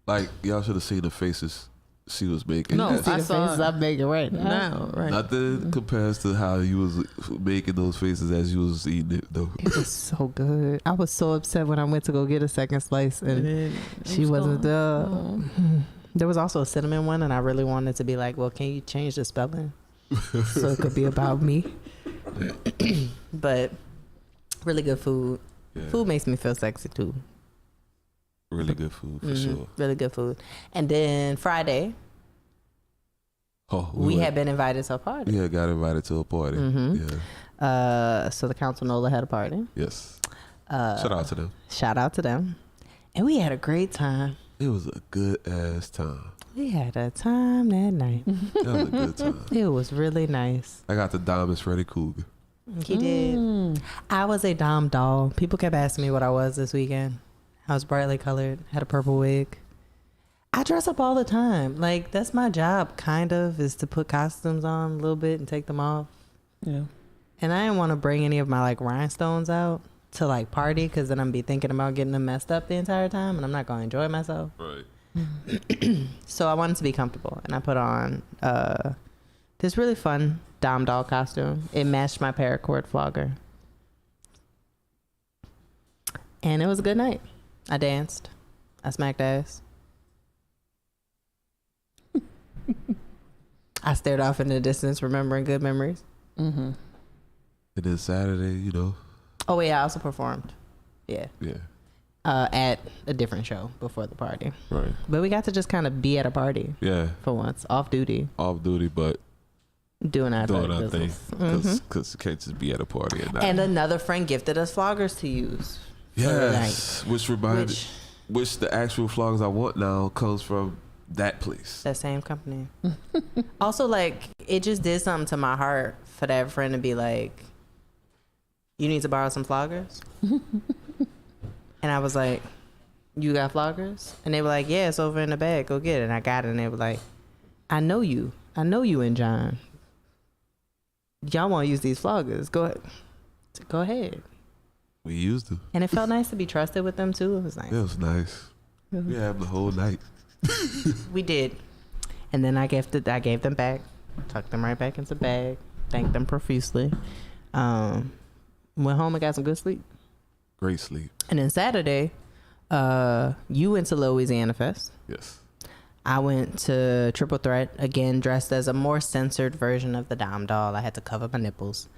Like, y'all should have seen the faces she was making. No, See I the saw faces it. I'm making right now. Now, right. Nothing compares to how you was making those faces as you was eating it, though. It was so good. I was so upset when I went to go get a second slice and she wasn't there. There was also a cinnamon one, and I really wanted to be like, well, can you change the spelling so it could be about me? But really good food. Yeah. Food makes me feel sexy too. Really good food, for sure. Really good food. And then Friday, Oh, we had been invited to a party. Yeah, got invited to a party. Mhm. Yeah. So the Council NOLA had a party. Yes. Shout out to them. Shout out to them. And we had a great time. It was a good ass time. We had a time that night. That was a good time. It was really nice. I got the Diamonds Freddy Cougar. He did. I was a Dom doll. People kept asking me what I was this weekend. I was brightly colored, had a purple wig. I dress up all the time. Like, that's my job, kind of, is to put costumes on a little bit and take them off. Yeah. And I didn't want to bring any of my, like, rhinestones out to, like, party, because then I'm be thinking about getting them messed up the entire time, and I'm not going to enjoy myself. Right. So I wanted to be comfortable, and I put on this really fun Dom doll costume. It matched my paracord flogger. And it was a good night. I danced. I smacked ass. I stared off in the distance, remembering good memories. Mm-hmm. And then Saturday, you know. Oh, yeah, I also performed. Yeah. Yeah. At a different show before the party. Right. But we got to just kind of be at a party Yeah. for once, off duty. Off duty, but Doing our thing. business. Because you can't just be at a party and not. And another friend gifted us floggers to use. Yes, which reminded, which the actual floggers I want now comes from that place. That same company. Also, like, it just did something to my heart for that friend to be like, you need to borrow some floggers? And I was like, you got floggers? And they were like, yeah, it's over in the bag. Go get it. And I got it. And they were like, I know you and John. Y'all want to use these floggers. Go ahead. We used them. And it felt nice to be trusted with them, too. It was nice. It was nice. We had the whole night. We did. And then I gave them back. Tucked them right back into the bag. Thanked them profusely. Went home and got some good sleep. Great sleep. And then Saturday, you went to Louisiana Fest. Yes. I went to Triple Threat, again, dressed as a more censored version of the Dom doll. I had to cover my nipples.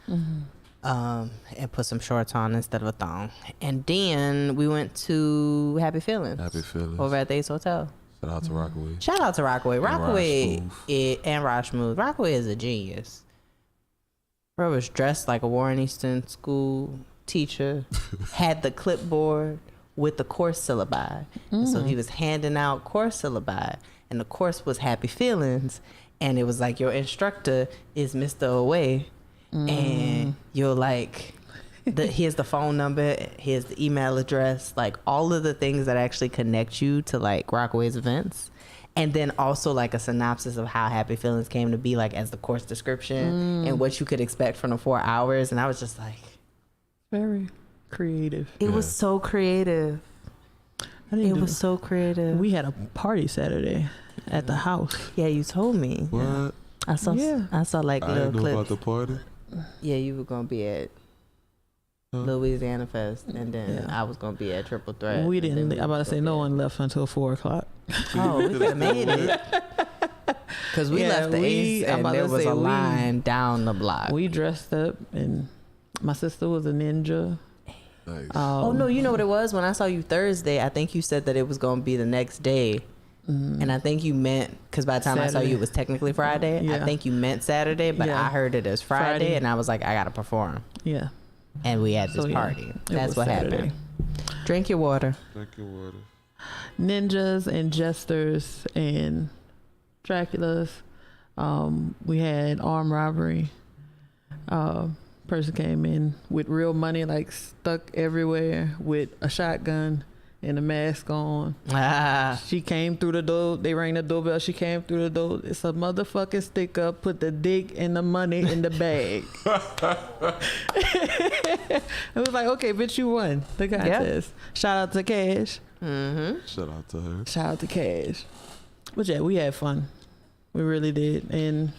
And put some shorts on instead of a thong. And then we went to Happy Feelings. Happy Feelings. Over at the Ace Hotel. Shout out to Rockaway. Shout out to Rockaway. Rockaway And Raj Smooth. Rockaway is a genius. Bro was dressed like a Warren Easton school teacher. Had the clipboard with the course syllabi. And so he was handing out course syllabi. And the course was Happy Feelings. And it was like, your instructor is Mr. Away. And you're like, here's the phone number, here's the email address, like all of the things that actually connect you to like Rockaway's events. And then also like a synopsis of how Happy Feelings came to be, like as the course description and what you could expect from the 4 hours. And I was just like, very creative. it was so creative. So creative. We had a party Saturday at the house. Yeah, you told me. What? I saw like I little didn't know clips. about the party. Yeah, you were gonna be at Louisiana Fest, and then I was gonna be at Triple Threat. We didn't. I'm about to say no one left until 4:00. Oh, we could have made it. Because we left the Ace, and there was a line down the block. We dressed up, and my sister was a ninja. Nice. Oh no, you know what it was? When I saw you Thursday, I think you said that it was gonna be the next day. And I think you meant, because by the time Saturday. I saw you, it was technically Friday. Yeah. I think you meant Saturday, but Yeah. I heard it as Friday, and I was like, I gotta perform. Yeah. And we had this party. That's what happened. Drink your water. Drink your water. Ninjas and jesters and Draculas. We had armed robbery. Person came in with real money, like stuck everywhere, with a shotgun and a mask on. She came through the door. They rang the doorbell. She came through the door. It's a motherfucking sticker. Put the dick and the money in the bag. It was like, okay, bitch, you won the contest. Shout out to Cash. Shout out to her. Shout out to Cash. But yeah, we had fun. We really did. And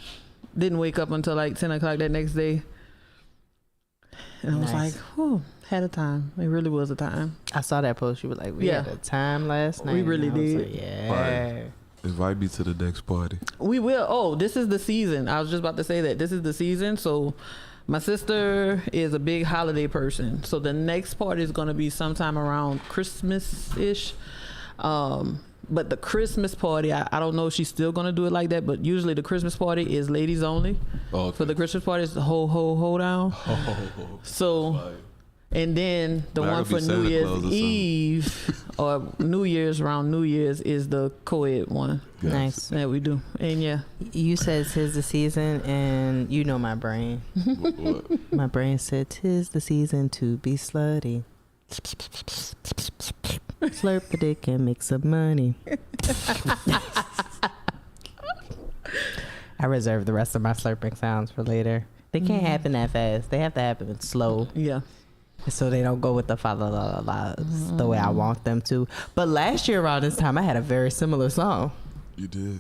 didn't wake up until like 10 o'clock that next day. And I was like, whew, had a time. It really was a time. I saw that post. You were like, we had a time last night. We really did. Like, yeah. Right. Invite me to the next party. We will. Oh, this is the season. I was just about to say that. This is the season. So my sister is a big holiday person. So the next party is going to be sometime around Christmas-ish. But the Christmas party, I don't know if she's still going to do it like that, but usually the Christmas party is ladies only. Oh, okay. For the Christmas party, it's the hold down. So, and then the one for New Year's Eve or New Year's, around New Year's, is the co-ed one. Yes. Nice. That we do. And yeah. You said 'tis the season, and you know my brain. What? My brain said 'tis the season to be slutty. Slurp a dick and make some money. I reserve the rest of my slurping sounds for later. They can't happen that fast. They have to happen slow. Yeah. So they don't go with the fa la la la the way I want them to. But last year around this time, I had a very similar song. You did.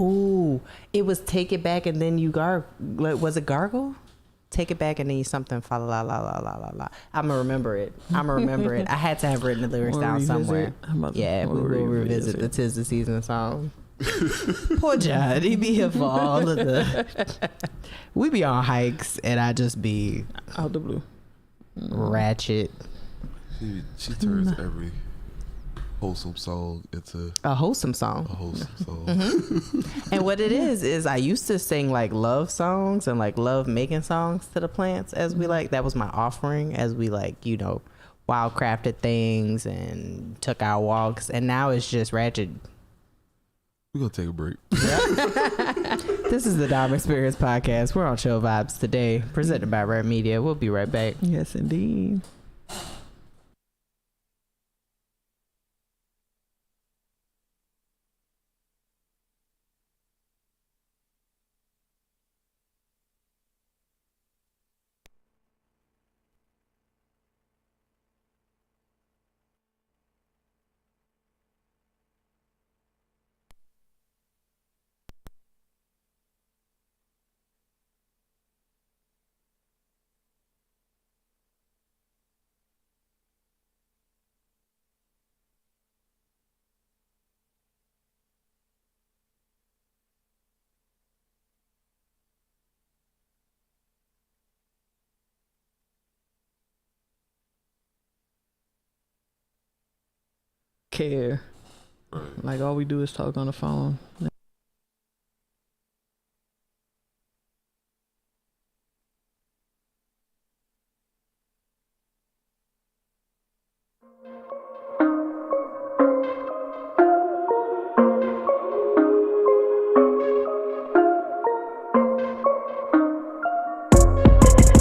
Ooh, it was Take It Back and then you was it Gargle? Take It Back and then you something fa la la la la la la. I'ma remember it. I had to have written the lyrics down somewhere. Yeah, we will revisit the 'tis the season song. Poor John, he be here for all of the. We be on hikes and I just be out the blue. Ratchet. She turns wholesome song into a wholesome song. And what it is I used to sing like love songs and like love making songs to the plants as we like, that was my offering as we like, you know, wildcrafted things and took our walks, and now it's just ratchet. We're gonna take a break. This is the Dom Experience Podcast. We're on Chill Vibes today, presented by R.A.R.E Media. We'll be right back. Yes, indeed. Care. Right. Like all we do is talk on the phone.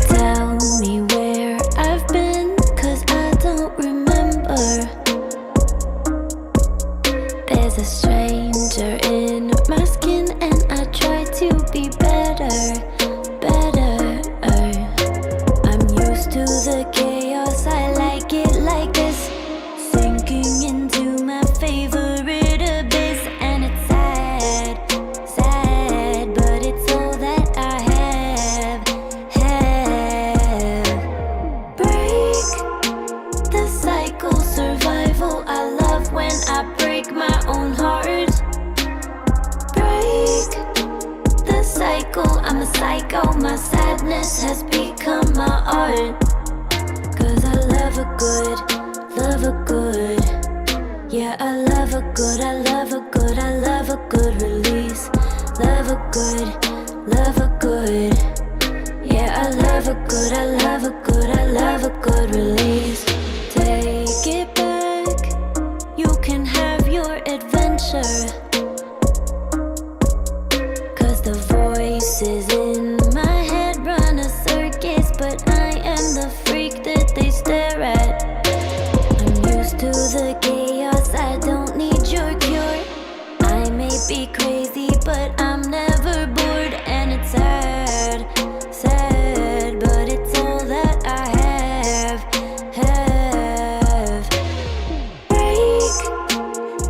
Tell me where I've been, 'cause I don't remember. There's a stranger in my skin, and I try to be better, better. I'm used to the chaos, I like it like this. Sinking into my favorite abyss, and it's sad, sad, but it's all that I have. Break the cycle, survival. I love when I break my own heart. Break the cycle, I'm a psycho. My sadness has become my art. 'Cause I love a good, love a good. Yeah, I love a good, I love a good, I love a good release. Love a good, love a good. Yeah, I love a good, I love a good, I love a good release. Take it back, you can have your adventure. 'Cause the voices in my head run a circus, but I am the freak that they stare at. I'm used to the chaos, I don't need your cure. I may be crazy, but I'm never bored, and it's sad, sad, but it's all that I have. Break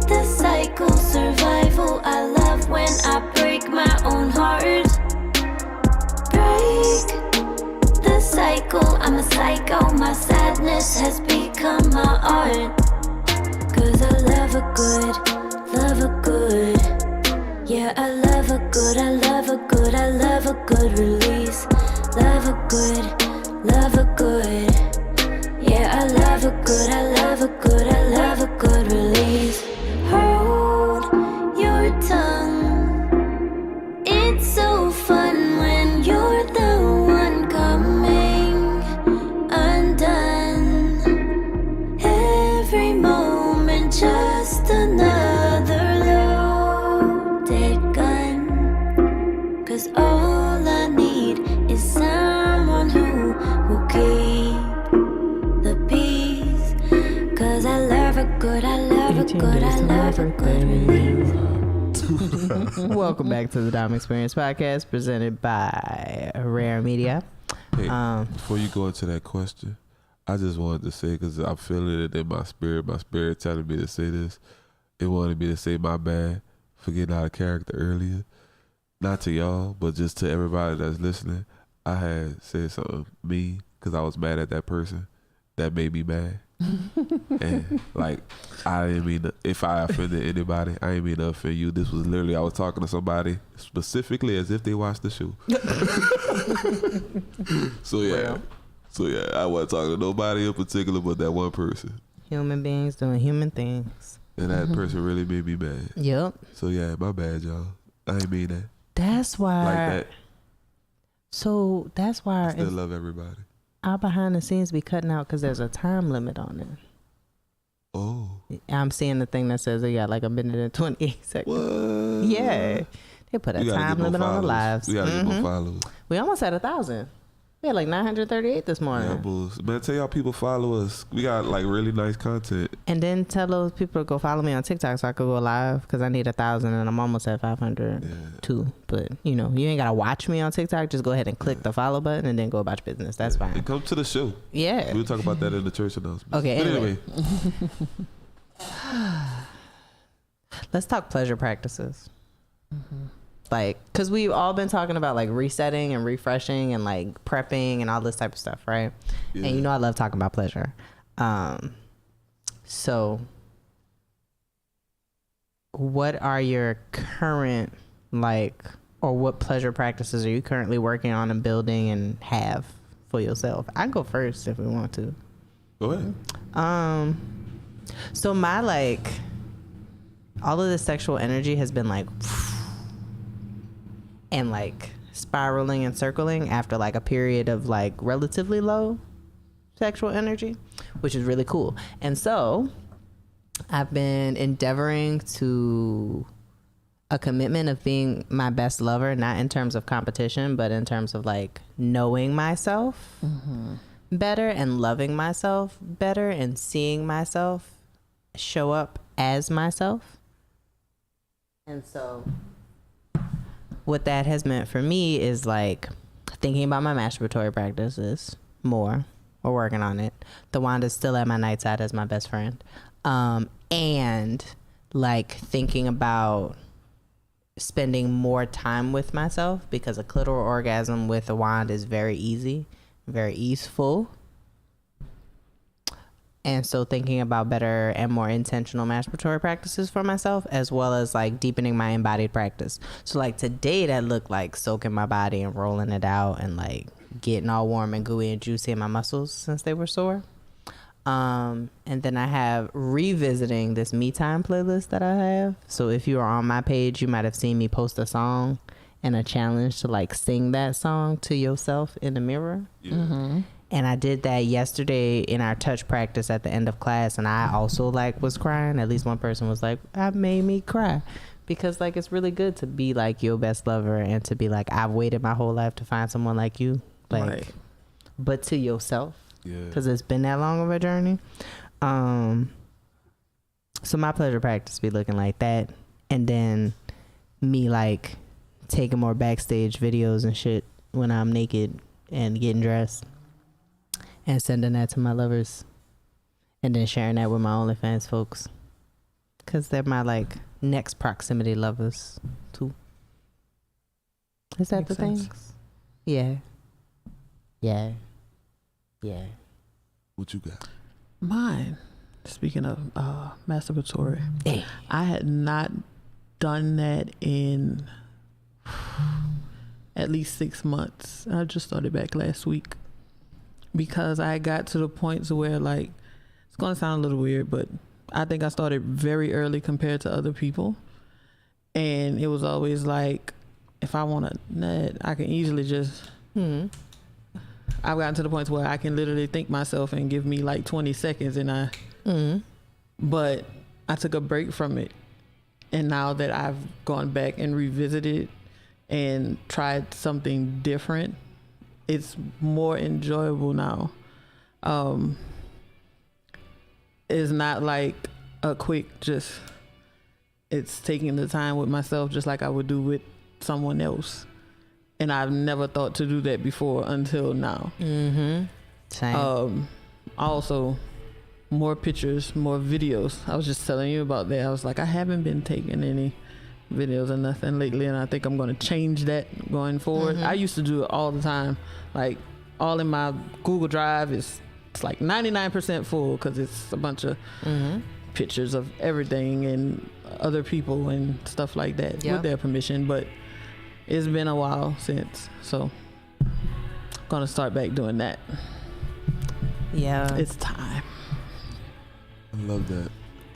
the cycle, survival. I love when I break my own heart. Break the cycle, I'm a psycho. My sadness has become my art. 'Cause I love a good, love a good. Yeah, I love a good, I love a good, I love a good release. Love a good, love a good. Yeah, I love a good, I love a good, I love a good release. Hold your tongue. It's so fun when you're the one coming undone. Every moment just another loaded gun. 'Cause all I need is someone who will keep the peace. 'Cause I love a good, I love a good, I love a good release. Welcome back to the Dom Experience Podcast, presented by R.A.R.E Media. Hey, before you go into that question, I just wanted to say, because I'm feeling it in my spirit telling me to say this. It wanted me to say my bad for getting out of character earlier. Not to y'all, but just to everybody that's listening. I had said something mean because I was mad at that person. That made me mad. And like, I didn't mean to, if I offended anybody, I didn't mean to offend you. This was literally, I was talking to somebody specifically as if they watched the show. So yeah, I wasn't talking to nobody in particular but that one person. human beings doing human things. And that person really made me mad. Yep. So yeah, my bad, y'all. I ain't mean that. That's why. Like that. So that's why I still love everybody. Our behind the scenes be cutting out because there's a time limit on it. Oh. I'm seeing the thing that says they got like 1 minute and 28 seconds. What? Yeah. They put a time limit on the lives. We gotta get more followers. We almost had 1,000. We had like 938 this morning. Yeah, bulls. Man, tell y'all people follow us. We got like really nice content. And then tell those people to go follow me on TikTok so I could go live because I need 1,000 and I'm almost at 500 too. But you know, you ain't gotta watch me on TikTok. Just go ahead and click the follow button and then go about your business. That's fine. And come to the show. Yeah. We'll talk about that in the church announcement. Okay. But anyway. Let's talk pleasure practices. Like, because we've all been talking about like resetting and refreshing and like prepping and all this type of stuff, right? Yeah. And you know I love talking about pleasure. So what are your current like, or what pleasure practices are you currently working on and building and have for yourself? I can go first if we want to. Go ahead. So my like, all of this sexual energy has been like and like spiraling and circling after like a period of like relatively low sexual energy, which is really cool. And so I've been endeavoring to a commitment of being my best lover, not in terms of competition, but in terms of like knowing myself better and loving myself better and seeing myself show up as myself. And so what that has meant for me is like thinking about my masturbatory practices more. We're working on it. The Wanda's still at my nightside as my best friend. And like thinking about spending more time with myself, because a clitoral orgasm with a wand is very easy, very easeful. And so thinking about better and more intentional masturbatory practices for myself, as well as like deepening my embodied practice. So like today that looked like soaking my body and rolling it out and like getting all warm and gooey and juicy in my muscles since they were sore. And then I have revisiting this me time playlist that I have. So if you are on my page, you might have seen me post a song and a challenge to like sing that song to yourself in the mirror. Yeah. And I did that yesterday in our touch practice at the end of class, and I also like was crying. At least one person was like, "I made me cry," because like it's really good to be like your best lover and to be like, I've waited my whole life to find someone like you, like, right. But to yourself, because it's been that long of a journey. So my pleasure practice be looking like that, and then me like taking more backstage videos and shit when I'm naked and getting dressed. And sending that to my lovers. And then sharing that with my OnlyFans folks. Because they're my, like, next proximity lovers, too. Is that Makes the sense. Things? Yeah. Yeah. Yeah. What you got? Mine. Speaking of masturbatory. Hey. I had not done that in at least 6 months. I just started back last week. Because I got to the points where, like, it's going to sound a little weird, but I think I started very early compared to other people. And it was always like, if I want to nut, I can easily just... I've gotten to the point where I can literally think myself and give me like 20 seconds and I... But I took a break from it. And now that I've gone back and revisited and tried something different, it's more enjoyable now. It's not like a quick just, it's taking the time with myself just like I would do with someone else. And I've never thought to do that before until now. Same. Also, more pictures, more videos. I was just telling you about that. I was like, I haven't been taking any videos or nothing lately, and I think I'm going to change that going forward. I used to do it all the time. Like, all in my Google Drive it's like 99% full because it's a bunch of pictures of everything and other people and stuff like that with their permission. But it's been a while since, so I'm going to start back doing that. Yeah. It's time. Love that.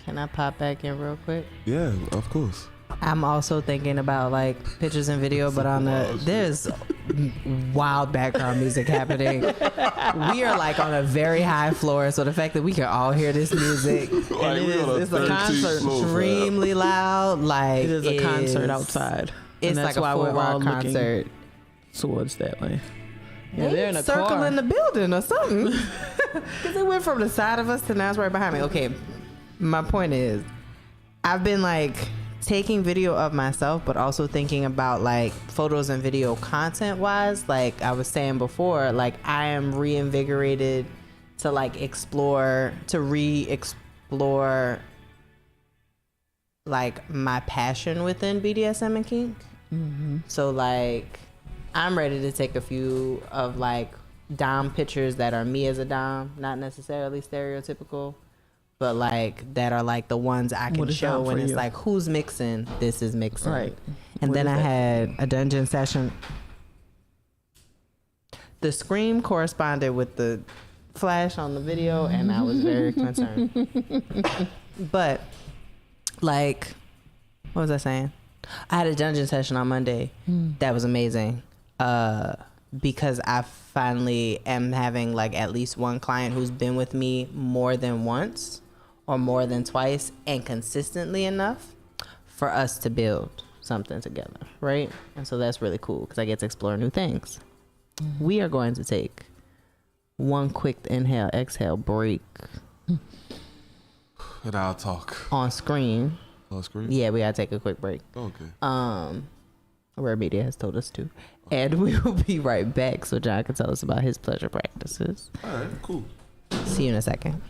Can I pop back in real quick? Yeah, of course. I'm also thinking about like pictures and video, but there's wild background music happening. We are like on a very high floor, so the fact that we can all hear this music, Like, it's a concert, extremely loud, like it is a concert outside. It's and that's like a why we're all full-rock concert. looking towards that way. Yeah, They they're in a circling car. the building or something. Because it went from the side of us to now it's right behind me. Okay, my point is, I've been like taking video of myself, but also thinking about like photos and video content wise. Like I was saying before, like I am reinvigorated to like re-explore like my passion within BDSM and kink. So like I'm ready to take a few of like dom pictures that are me as a dom, not necessarily stereotypical, but like that are like the ones I can show when it's like, who's mixing? This is mixing. Right. And What then is I that? had a dungeon session. The scream corresponded with the flash on the video, and I was very concerned. But like, what was I saying? I had a dungeon session on Monday. That was amazing. Because I finally am having like at least one client who's been with me more than once or more than twice and consistently enough for us to build something together, right? And so that's really cool because I get to explore new things. We are going to take one quick inhale, exhale break And I'll talk. on screen. On screen? Yeah, we gotta take a quick break. Okay. R.A.R.E Media has told us to. And we will be right back so John can tell us about his pleasure practices. All right, cool. See you in a second.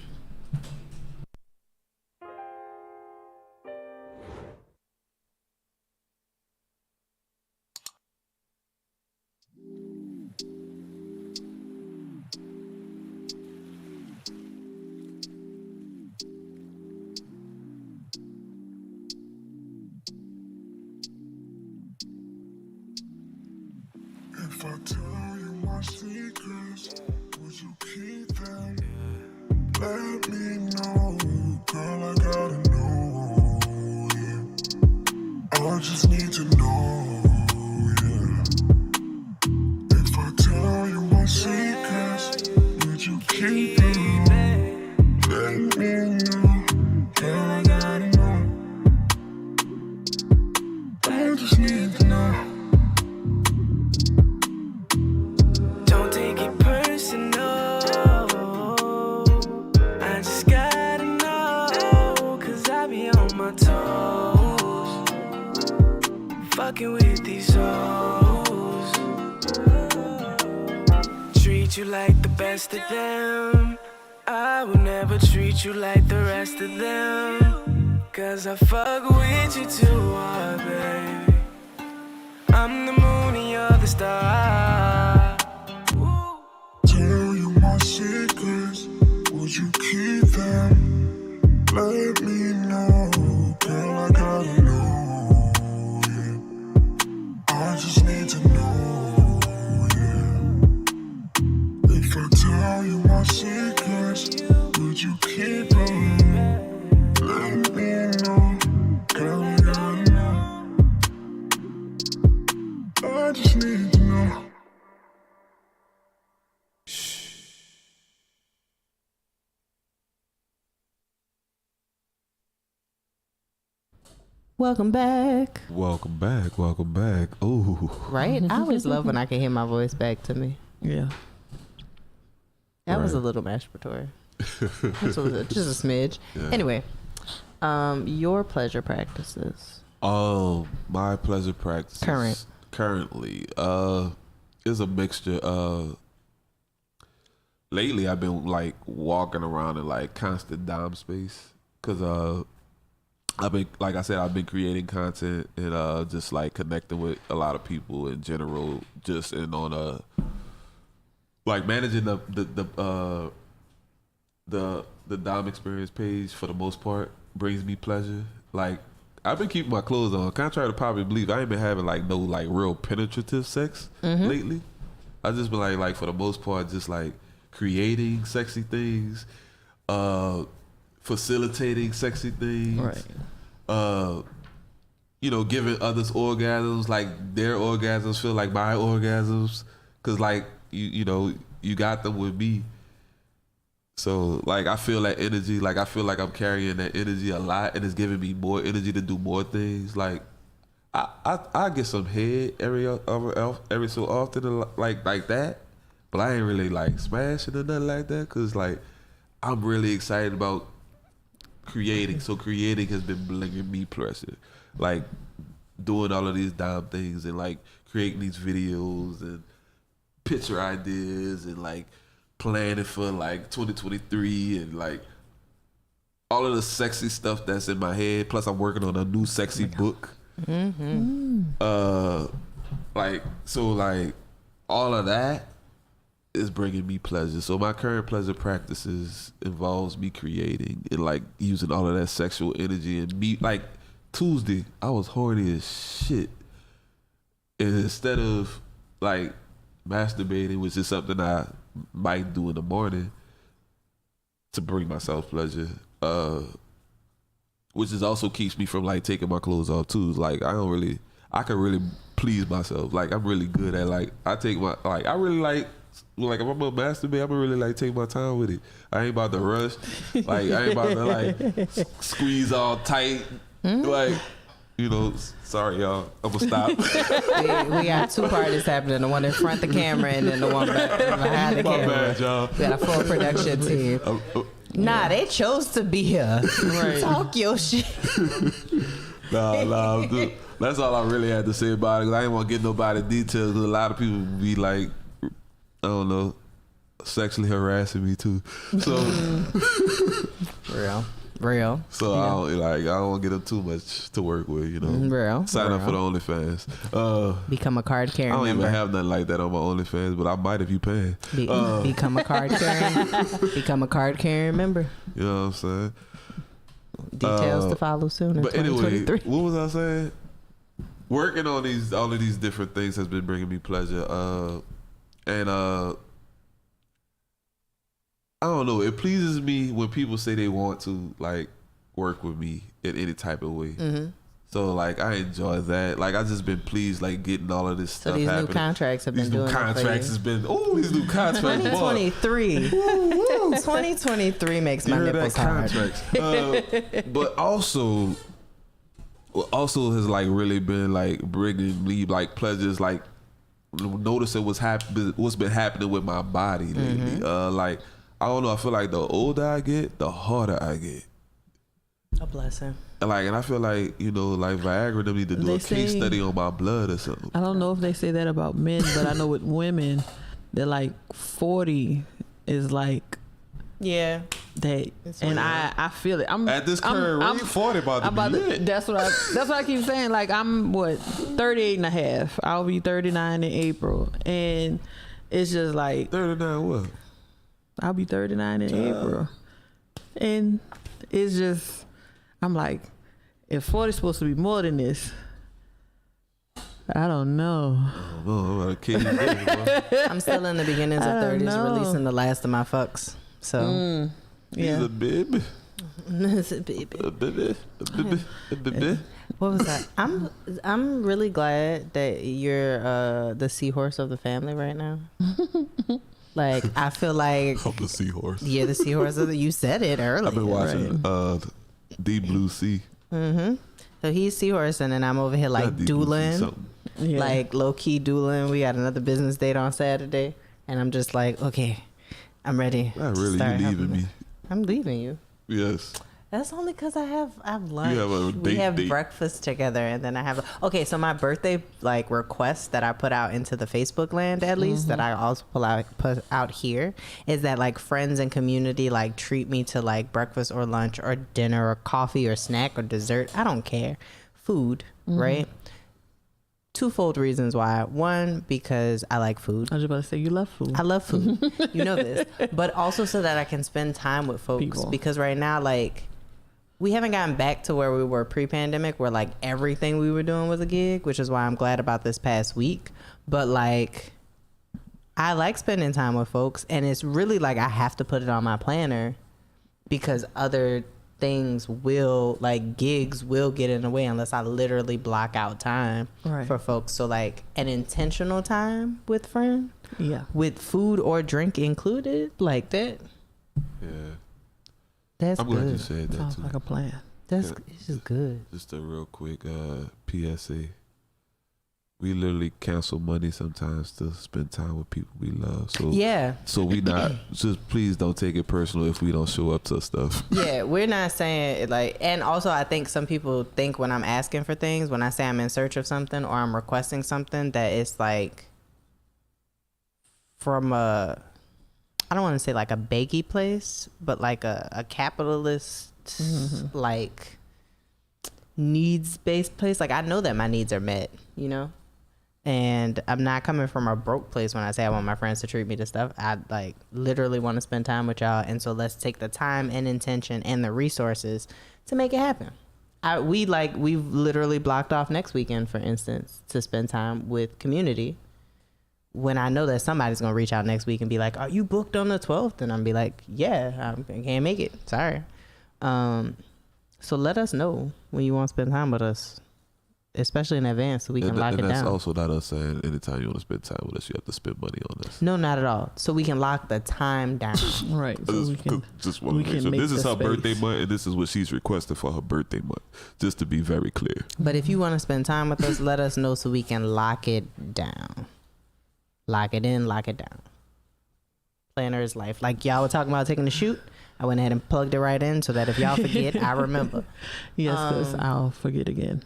If I tell you my secrets, would you keep them? Let me know, girl, I gotta know, yeah. I just need to know, yeah. If I tell you my secrets, would you keep them? Let me know, girl, I gotta know. I just need to know. Don't take it personal. I just gotta know, 'cause I be on my toes, fucking with these hoes. Treat you like the best of them. I will never treat you like the rest of them, 'cause I fuck with you too hard, baby. I'm the moon and you're the star. Tell you my secrets, would you keep them? Let me know, girl, I gotta know, yeah. I just need to know, yeah. If I tell you my secrets, would you keep them? Let me know, girl, I gotta know. I just need to know. Welcome back. Welcome back. Welcome back. Ooh. Right? I always love when I can hear my voice back to me. Yeah. That was a Right. little masturbatory. Just a smidge. Yeah. Anyway, your pleasure practices. My pleasure practices currently is a mixture of. Lately, I've been like walking around in like constant dom space because I've been, like I said, I've been creating content and just like connecting with a lot of people in general, just in on like managing the dom experience page for the most part brings me pleasure. Like I've been keeping my clothes on. Contrary to probably believe, I ain't been having like no like real penetrative sex lately. I just been like for the most part just like creating sexy things, facilitating sexy things. Right. You know, giving others orgasms, like their orgasms feel like my orgasms, cause like you know, you got them with me. So like I feel that energy, like I feel like I'm carrying that energy a lot, and it's giving me more energy to do more things. Like I get some head every so often, like that, but I ain't really like smashing or nothing like that, cause like I'm really excited about creating. So creating has been bringing me pleasure, like doing all of these dumb things and like creating these videos and picture ideas and like planning for like 2023 and like all of the sexy stuff that's in my head. Plus I'm working on a new sexy book. Like so like all of that is bringing me pleasure. So my current pleasure practices involves me creating and like using all of that sexual energy. And me, like Tuesday, I was horny as shit, and instead of like masturbating, which is something I might do in the morning to bring myself pleasure, which is also keeps me from like taking my clothes off too. Like I can really please myself. Like I'm really good at like I really like if I'm gonna masturbate, I'm gonna really like take my time with it. I ain't about to rush. Like I ain't about to like squeeze all tight. Like, you know, sorry y'all, I'm gonna stop. we got two parties happening, the one in front of the camera and then the one behind the camera. Bad, y'all. We got a full production team. Nah, they chose to be here. Right. Talk your shit. Nah, dude. That's all I really had to say about it. Cause I didn't want to get nobody details. Cause a lot of people be like, I don't know, sexually harassing me too. So real. So yeah. I don't want to get them too much to work with, you know. Real. Sign up for the OnlyFans. Become a card carrying. I don't member. even have nothing like that on my OnlyFans, but I might if you pay. Become a card carrying. Become a card carrying member. You know what I'm saying? Details to follow soon. But anyway, what was I saying? Working on all of these different things has been bringing me pleasure. And I don't know. It pleases me when people say they want to like work with me in any type of way. Mm-hmm. So like I enjoy that. Like I just been pleased like getting all of this stuff. So these happening. new contracts have been doing. These new contracts has been. Oh, these new contracts. 2023. 2023 makes my nipples hard. But also has like really been like bringing me like pleasures, like noticing what's been happening with my body lately. Mm-hmm. Like I don't know. I feel like the older I get, the harder I get. A blessing. And I feel like, you know, like Viagra, they need to do a case study on my blood or something. I don't know if they say that about men, but I know with women, they're like 40 is like. Yeah. And I feel it. I'm at this current rate, 40 about to be it. That's what I keep saying. Like I'm 38 and a half. I'll be 39 in April. And it's just like 39 what? I'll be 39 in April. And it's just I'm like, if 40 is supposed to be more than this, I don't know. I'm still in the beginnings of 30s, releasing the last of my fucks. So yeah. He's a baby. It's a baby. What was that? I'm really glad that you're the seahorse of the family right now. Like I feel like I'm the seahorse. Yeah, the seahorse of you said it earlier. I've been watching Deep Blue Sea. Mm-hmm. So he's seahorse, and then I'm over here like doodling, like low key doodling. We got another business date on Saturday, and I'm just like, okay, I'm ready. Not really. You leaving me? I'm leaving you. Yes. That's only because I've lunch. You have a date, we have breakfast together, and then I have okay. So my birthday like request that I put out into the Facebook land, at least that I also put out here, is that like friends and community like treat me to like breakfast or lunch or dinner or coffee or snack or dessert. I don't care, food, right? Twofold reasons why. One, because I like food. I was about to say you love food. I love food. You know this, but also so that I can spend time with folks. Because right now, like. We haven't gotten back to where we were pre-pandemic, where like everything we were doing was a gig, which is why I'm glad about this past week. But like, I like spending time with folks, and it's really like I have to put it on my planner because other things will, like gigs will get in the way unless I literally block out time for folks. So like an intentional time with friend, with food or drink included, like that. Yeah, that's I'm good. glad you said that. Sounds too. like a plan. It's just good. Just a real quick PSA. We literally cancel money sometimes to spend time with people we love. So so we not just please don't take it personal if we don't show up to stuff. Yeah, we're not saying it like, and also I think some people think when I'm asking for things, when I say I'm in search of something or I'm requesting something, that it's like from a, I don't want to say like a baggy place, but like a capitalist like needs-based place. Like I know that my needs are met, you know, and I'm not coming from a broke place when I say I want my friends to treat me to stuff. I like literally want to spend time with y'all, and so let's take the time and intention and the resources to make it happen. We've literally blocked off next weekend, for instance, to spend time with community, when I know that somebody's gonna reach out next week and be like, "Are you booked on the 12th?" And I'm be like, "Yeah, I can't make it. Sorry." So let us know when you want to spend time with us, especially in advance, so we can lock it down. And that's also not us saying anytime you want to spend time with us, you have to spend money on us. No, not at all. So we can lock the time down. Right. So we can just want to make sure this is her birthday month, and this is what she's requested for her birthday month. Just to be very clear. But if you want to spend time with us, let us know so we can lock it down. Lock it in, lock it down. Planner is life. Like y'all were talking about taking the shoot. I went ahead and plugged it right in so that if y'all forget, I remember. Yes, because I'll forget again.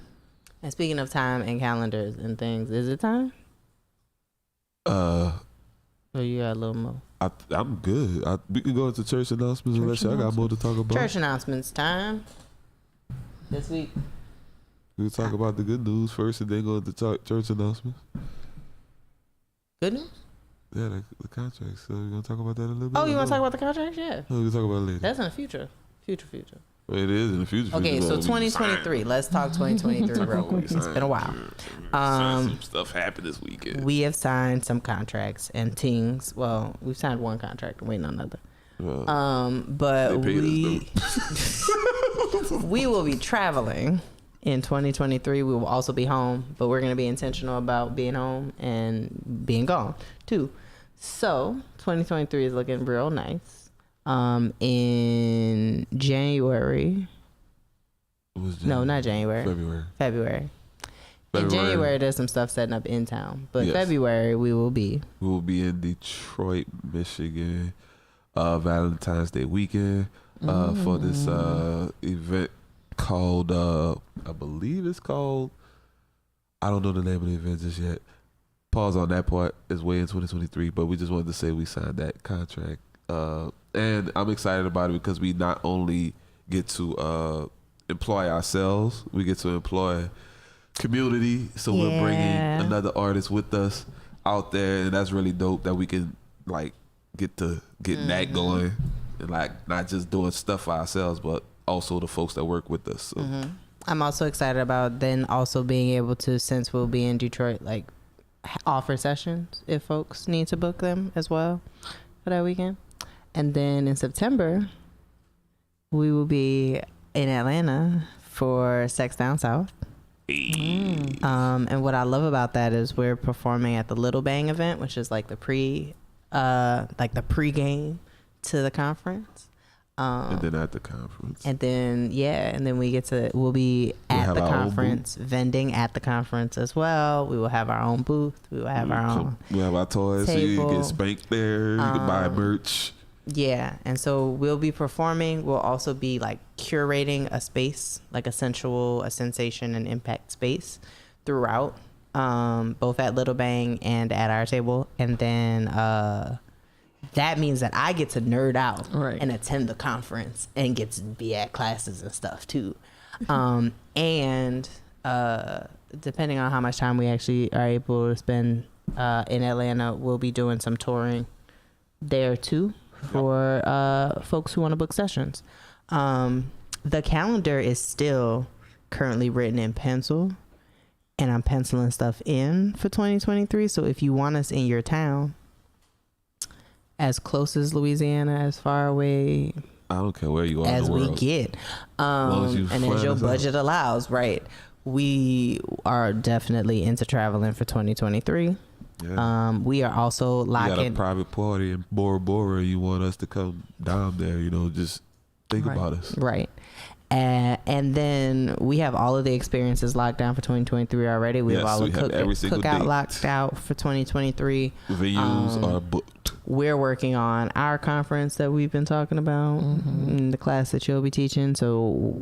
And speaking of time and calendars and things, is it time? Or you got a little more? I'm good. We can go into church announcements unless y'all got more to talk about. Church announcements time. This week. We'll talk about the good news first and then go into church announcements. Good news? Yeah, the contracts. So we're going to talk about that a little bit. Oh, you want to talk about the contracts? Yeah. No, we'll talk about it later. That's in the future. Future. Well, it is in the future. Okay, so 2023. Let's talk 2023 real quick. It's been a while. Some stuff happened this weekend. We have signed some contracts and things. Well, we've signed one contract and waiting on another. But we will be traveling in 2023. We will also be home, but we're going to be intentional about being home and being gone too. So 2023 is looking real nice. In January. No, not January. February. In January, there's some stuff setting up in town, but February we will be in Detroit, Michigan, Valentine's Day weekend for this event called I believe it's called, I don't know the name of the event just yet. Pause on that part. It's way in 2023, but we just wanted to say we signed that contract, and I'm excited about it because we not only get to employ ourselves, we get to employ community. So we're bringing another artist with us out there, and that's really dope that we can like get that going, and like not just doing stuff for ourselves, but also the folks that work with us. So. I'm also excited about then also being able to, since we'll be in Detroit, like offer sessions if folks need to book them as well for that weekend. And then in September, we will be in Atlanta for Sex Down South. And what I love about that is we're performing at the Little Bang event, which is like the pregame to the conference. And then at the conference. And then we'll be at the conference, vending at the conference as well. We will have our own booth. We will have our own. We have our toys, table. So you can get spanked there. You can buy merch. Yeah, and so we'll be performing. We'll also be like curating a space, like a sensual, a sensation, and impact space throughout, both at Little Bang and at our table. And then that means that I get to nerd out and attend the conference and get to be at classes and stuff too. And depending on how much time we actually are able to spend in Atlanta, we'll be doing some touring there too for folks who want to book sessions. The calendar is still currently written in pencil, and I'm penciling stuff in for 2023. So if you want us in your town, as close as Louisiana, as far away I don't care where you are as in the we world. get, long as you and as fly your us out. budget allows, right? We are definitely into traveling for 2023. Yeah. We are also You got a locking. private party in Bora Bora. You want us to come down there? You know, just think Right. about us. Right. And then we have all of the experiences locked down for 2023 already. We have Yes, all we the have every single cookout date. locked out for 2023. Venues are booked. We're working on our conference that we've been talking about, in the class that you'll be teaching. So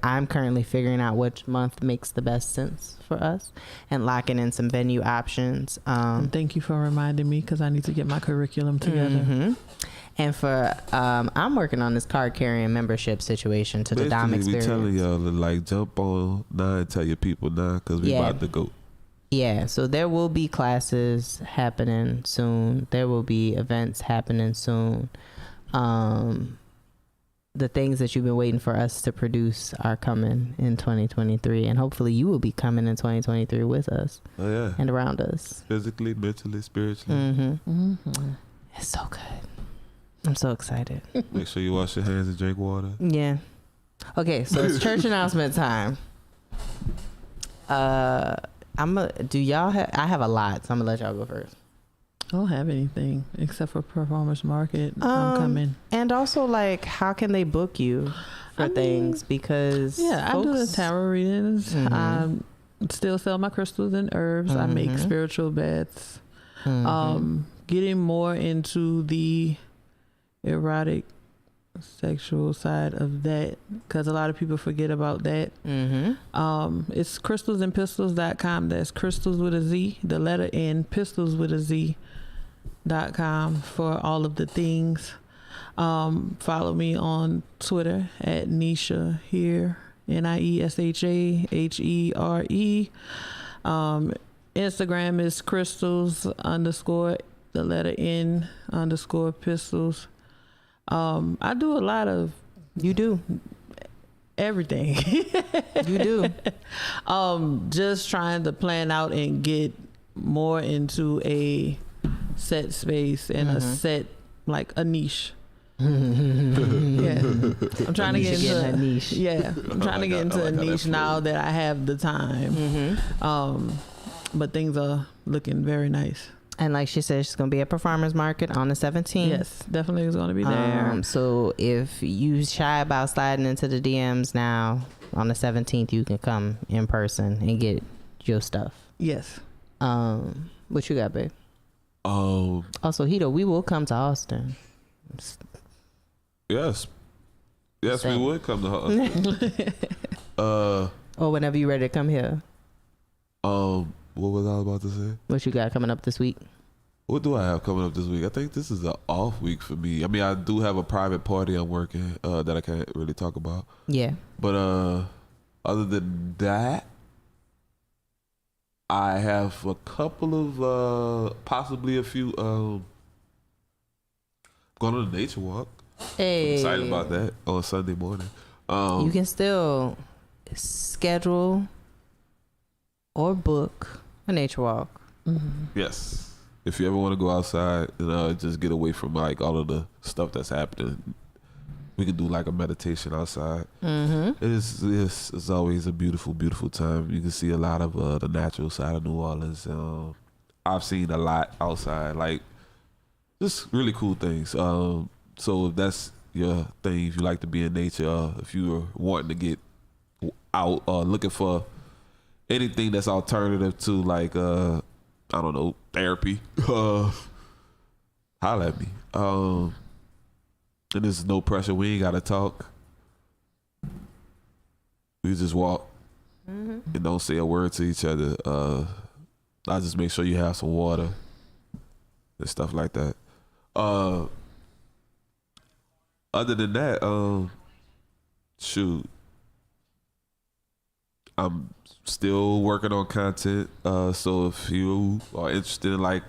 I'm currently figuring out which month makes the best sense for us and locking in some venue options. And thank you for reminding me because I need to get my curriculum together. And for I'm working on this card carrying membership situation to the Dom Basically, we experience. telling y'all to like jump on now and tell your people now because we Yeah. about to go. Yeah, so there will be classes happening soon. There will be events happening soon. The things that you've been waiting for us to produce are coming in 2023, and hopefully you will be coming in 2023 with us Oh yeah, and around us. physically, mentally, spiritually. It's so good. I'm so excited. Make sure you wash your hands and drink water. Yeah. Okay, so it's church announcement time. Do y'all have? I have a lot, so I'm gonna let y'all go first. I don't have anything except for performance market. I'm coming. And also, like, how can they book you for things? Because Yeah, I do the folks- tarot readings. I still sell my crystals and herbs. I make spiritual bets. Getting more into the erotic sexual side of that because a lot of people forget about that. It's crystalsandpistols.com. That's crystals with a Z, the letter N, pistols with a Z.com for all of the things. Follow me on Twitter at Nisha here, NIESHAHERE. Instagram is crystals _ the letter N _ pistols. I do a lot of You do. everything. You do. Just trying to plan out and get more into a set space and a set, like a niche. Yeah, I'm trying to get into a niche. Yeah, I'm trying to get into a niche now that I have the time. But things are looking very nice. And like she said, she's gonna be at Performers Market on the 17th. Yes, definitely is going to be there. So if you shy about sliding into the DMs now, on the 17th you can come in person and get your stuff. Yes. What you got, babe? Um, Also, Hito, we will come to Austin. yes, we Same. would come to her. Or whenever you ready to come here. What was I about to say? What you got coming up this week? What do I have coming up this week? I think this is an off week for me. I mean, I do have a private party I'm working that I can't really talk about. Yeah. But other than that, I have a couple of possibly a few going on a nature walk. Hey. Excited about that on Sunday morning. You can still schedule or book a nature walk. Yes. If you ever want to go outside and just get away from like all of the stuff that's happening, we can do like a meditation outside. It's always a beautiful, beautiful time. You can see a lot of the natural side of New Orleans. I've seen a lot outside, like just really cool things. So if that's your thing, if you like to be in nature, if you're wanting to get out or looking for anything that's alternative to like I don't know, therapy, holla at me. And there's no pressure. We ain't gotta talk. We just walk and don't say a word to each other. I just make sure you have some water and stuff like that. Other than that, shoot, I'm still working on content. So if you are interested in like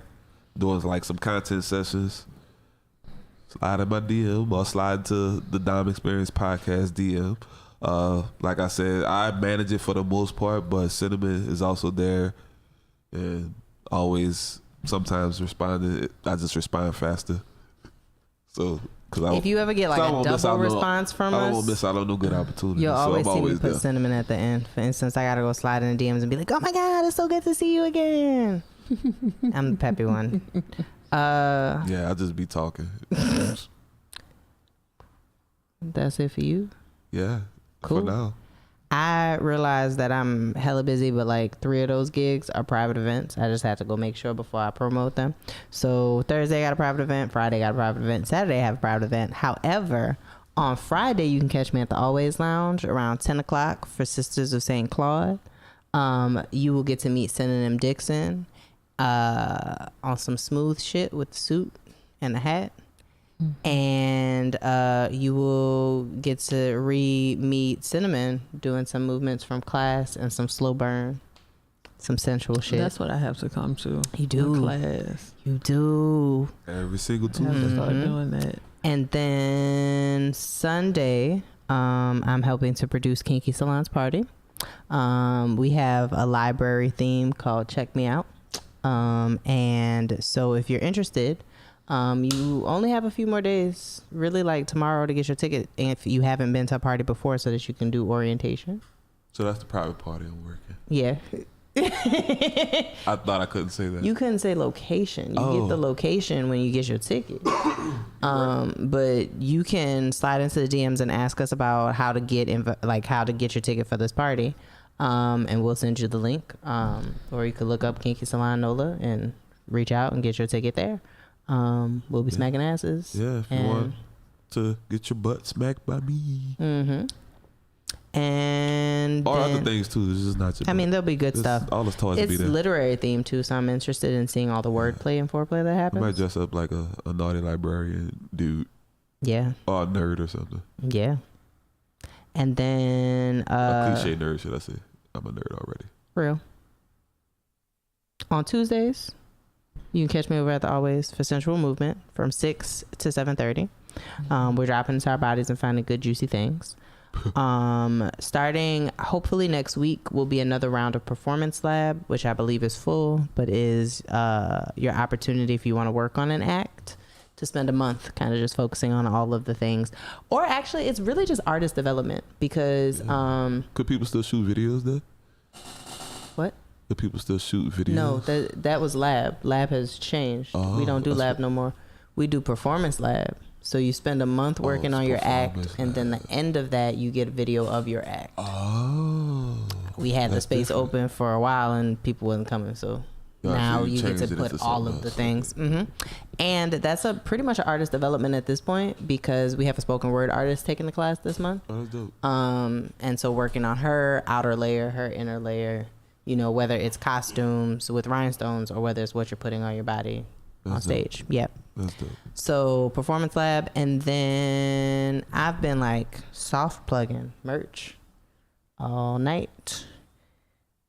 doing like some content sessions, slide in my DM or slide to the Dom Experience Podcast DM. Like I said, I manage it for the most part, but Cinnamon is also there and always sometimes responding. I just respond faster. So If you ever get like a double response from us, I won't miss out on no good opportunities. You'll always so I'm see me always put there. cinnamon at the end. For instance, I gotta go slide in the DMs and be like, "Oh my god, it's so good to see you again." I'm the peppy one. Yeah, I just be talking. That's it for you. Yeah, cool. For now. I realized that I'm hella busy, but like 3 of those gigs are private events. I just had to go make sure before I promote them. So Thursday I got a private event, Friday I got a private event, Saturday I have a private event. However, on Friday you can catch me at the Always Lounge around 10 o'clock for Sisters of St. Claude. You will get to meet Synonym Dixon on some smooth shit with the suit and the hat. And you will get to meet Cinnamon doing some movements from class and some slow burn, some sensual shit. That's what I have to come to. You do. Class. You do. Every single I have to Tuesday. start doing that. And then Sunday, I'm helping to produce Kinky Salon's party. We have a library theme called Check Me Out. And so if you're interested, you only have a few more days, really, like tomorrow, to get your ticket if you haven't been to a party before, so that you can do orientation. So that's the private party I'm working. Yeah. I thought I couldn't say that. You couldn't say location. You get the location when you get your ticket. But you can slide into the DMs and ask us about how to get how to get your ticket for this party. And we'll send you the link. Or you could look up Kinky Salon NOLA and reach out and get your ticket there. We'll be smacking asses. Yeah, if you want to get your butt smacked by me. Mm-hmm. And or other things too. This is not your I mean, there'll be good stuff. All those toys will be It's there. literary themed too, so I'm interested in seeing all the wordplay and foreplay that I happens. might dress up like a naughty librarian dude. Yeah. Or a nerd or something. Yeah. And then a cliche nerd, should I say. I'm a nerd already. Real. On Tuesdays, you can catch me over at the Always for Sensual Movement from 6 to 7:30. We're dropping into our bodies and finding good, juicy things. Starting hopefully next week will be another round of Performance Lab, which I believe is full, but is your opportunity if you want to work on an act to spend a month kind of just focusing on all of the things. Or actually, it's really just artist development because... Could people still shoot videos there? What? Could people still shoot videos? No, that was lab. Lab has changed. We don't do lab no more. We do Performance Lab. So you spend a month working on your act, and then the end of that, you get a video of your act. Oh. We had the space open for a while, and people wasn't coming, so now you get to put all of the things. Mm-hmm. And that's pretty much an artist development at this point, because we have a spoken word artist taking the class this month. Oh, that's dope. And so working on her outer layer, her inner layer, whether it's costumes with rhinestones or whether it's what you're putting on your body on stage. Yep. That's dope. So Performance Lab, and then I've been like soft plugging merch all night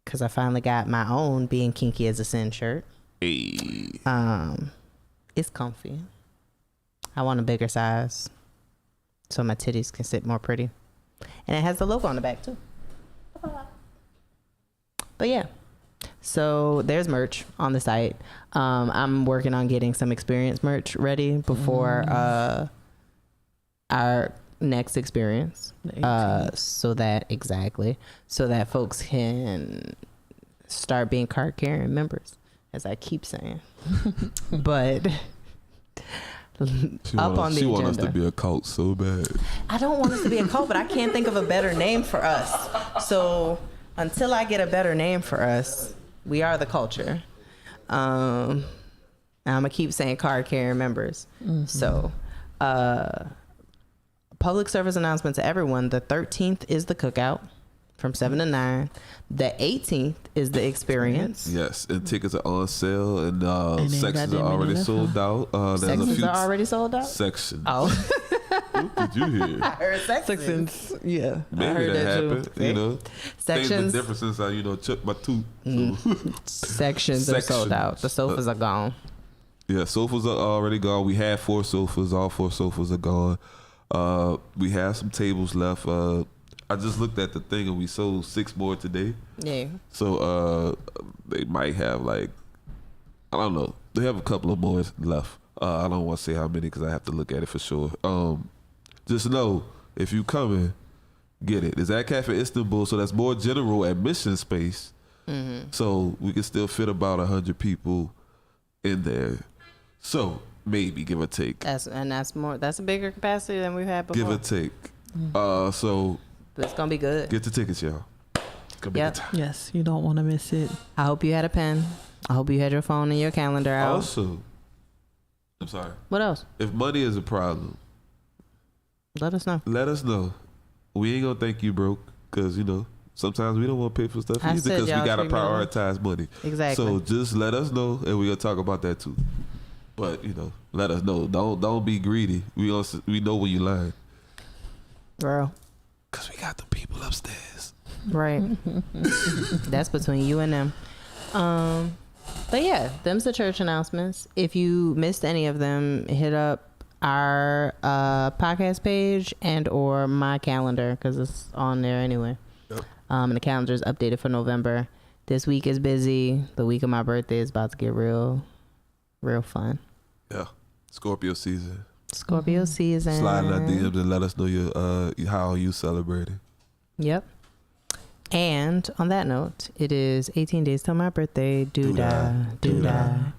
because I finally got my own Being Kinky as a Sin shirt. Hey. It's comfy. I want a bigger size so my titties can sit more pretty, and it has the logo on the back too. But yeah. So there's merch on the site. I'm working on getting some experience merch ready before our next experience. So that folks can start being card carrying members, as I keep saying. But She want us to be a cult so bad. I don't want us to be a cult, but I can't think of a better name for us. So until I get a better name for us, we are the culture. I'm gonna keep saying card carrying members. Mm-hmm. So, public service announcement to everyone: the 13th is the cookout from 7 to 9. The 18th is the experience. Yes, and tickets are on sale, and sections are already sold out. Sections are already sold out. Sections. Oh, what did you hear? I heard Sections. Yeah, Maybe I heard that happened. too. Things Sections. been different since I took my tooth. So. Sections are sold out. The sofas are gone. Yeah, sofas are already gone. We had 4 sofas. All 4 sofas are gone. We have some tables left. I just looked at the thing and we sold 6 more today. Yeah. So they might have I don't know. They have a couple of more left. I don't want to say how many because I have to look at it for sure. Just know if you coming, get it. It's at Cafe Istanbul, so that's more general admission space. Mm-hmm. So we can still fit about 100 people in there. So maybe give or take. That's a bigger capacity than we've had before. Give or take. So it's gonna be good. Get the tickets, y'all. It's gonna be good time. Yes, you don't want to miss it. I hope you had a pen. I hope you had your phone and your calendar out. Also, I'm sorry. What else? If money is a problem, let us know. Let us know. We ain't gonna think you broke, because sometimes we don't want to pay for stuff either because we gotta prioritize money. Exactly. So just let us know, and we're gonna talk about that too. But let us know. Don't be greedy. We know when you lying. Girl. Cause we got the people upstairs. Right. That's between you and them. But yeah, them's the church announcements. If you missed any of them, hit up our podcast page and or my calendar because it's on there anyway. Yep. And the calendar is updated for November. This week is busy. The week of my birthday is about to get real fun. Yeah, Scorpio season. Scorpio season. Slide in our DMs and let us know how you celebrating. Yep. And on that note, it is 18 days till my birthday. Do-da.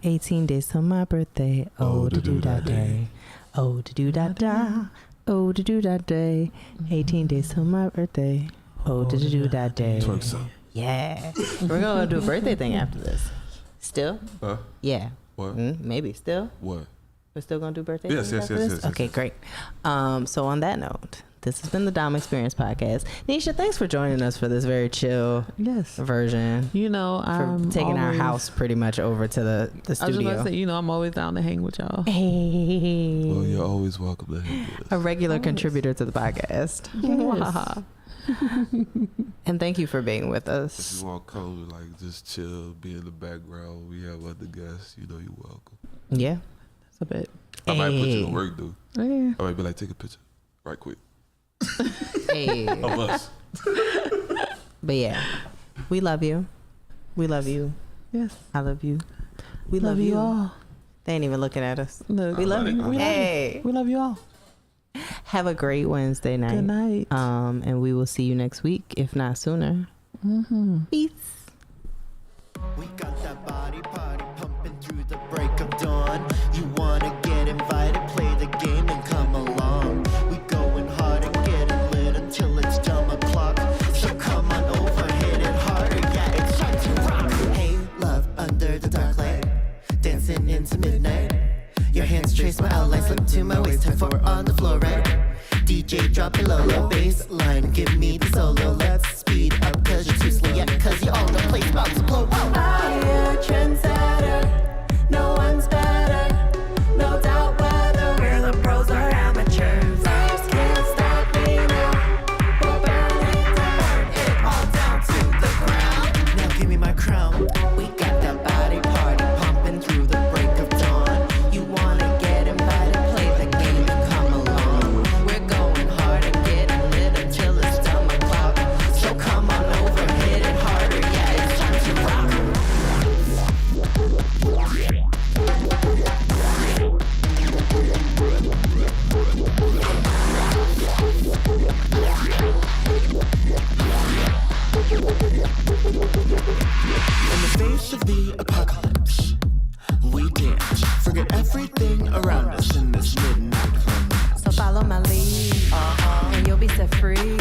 18 days till my birthday. Oh, do-da day. Oh, do-da-da. Oh, do-da day. 18 days till my birthday. Oh, do-da day. Twerk some. Yeah. We're going to do a birthday thing after this. Still? Huh? Yeah. What? Maybe. Still? What? We're still going to do birthday yes, things yes, after yes, this? yes. Okay, great. So on that note, this has been the Dom Experience Podcast. Nisha, thanks for joining us for this very chill version. I'm for taking our always, house pretty much over to the studio. I was just about to say, I'm always down to hang with y'all. Hey. Well, you're always welcome to hang with us. A regular contributor to the podcast. Yes. And thank you for being with us. If you want to come, just chill, be in the background. We have other guests. You're welcome. Yeah. That's a bit. I might put you to work, dude. Yeah. I might be like, take a picture right quick. Hey. Of us. But yeah, we love you. We love you. Yes. I love you. We love you all. They ain't even looking at us. Look, we love you. Hey. We love you all. Have a great Wednesday night. Good night. And we will see you next week, if not sooner. Mm-hmm. Peace. We got that body party pumping through the break of dawn. You wanna get invited, play the game and come along. We going hard and getting lit until it's dumb o'clock. So come on over, hit it harder, yeah, it's time to rock. Hey, love, under the dark light, dancing into midnight. Your hands trace my outline, slip to my waist, time for on the floor, right? DJ dropping low bass line, give me the solo. Let's speed up, cause you're too slow, yeah, cause you all the place about to blow. Fire, trendsetter, no one's better, no doubt whether we're the pros or amateurs. First can't stop me now, we'll burn it all down to the ground. Now give me my crown, we got that body party pumping through the break of dawn. You wanna get invited, play the game and come along. We're going hard and getting lit until it's dumb o'clock. So come on over, hit it harder, yeah, it's time to rock. In the face of the apocalypse, we dance. Forget everything around us in this midnight romance. So follow my lead, and you'll be set free.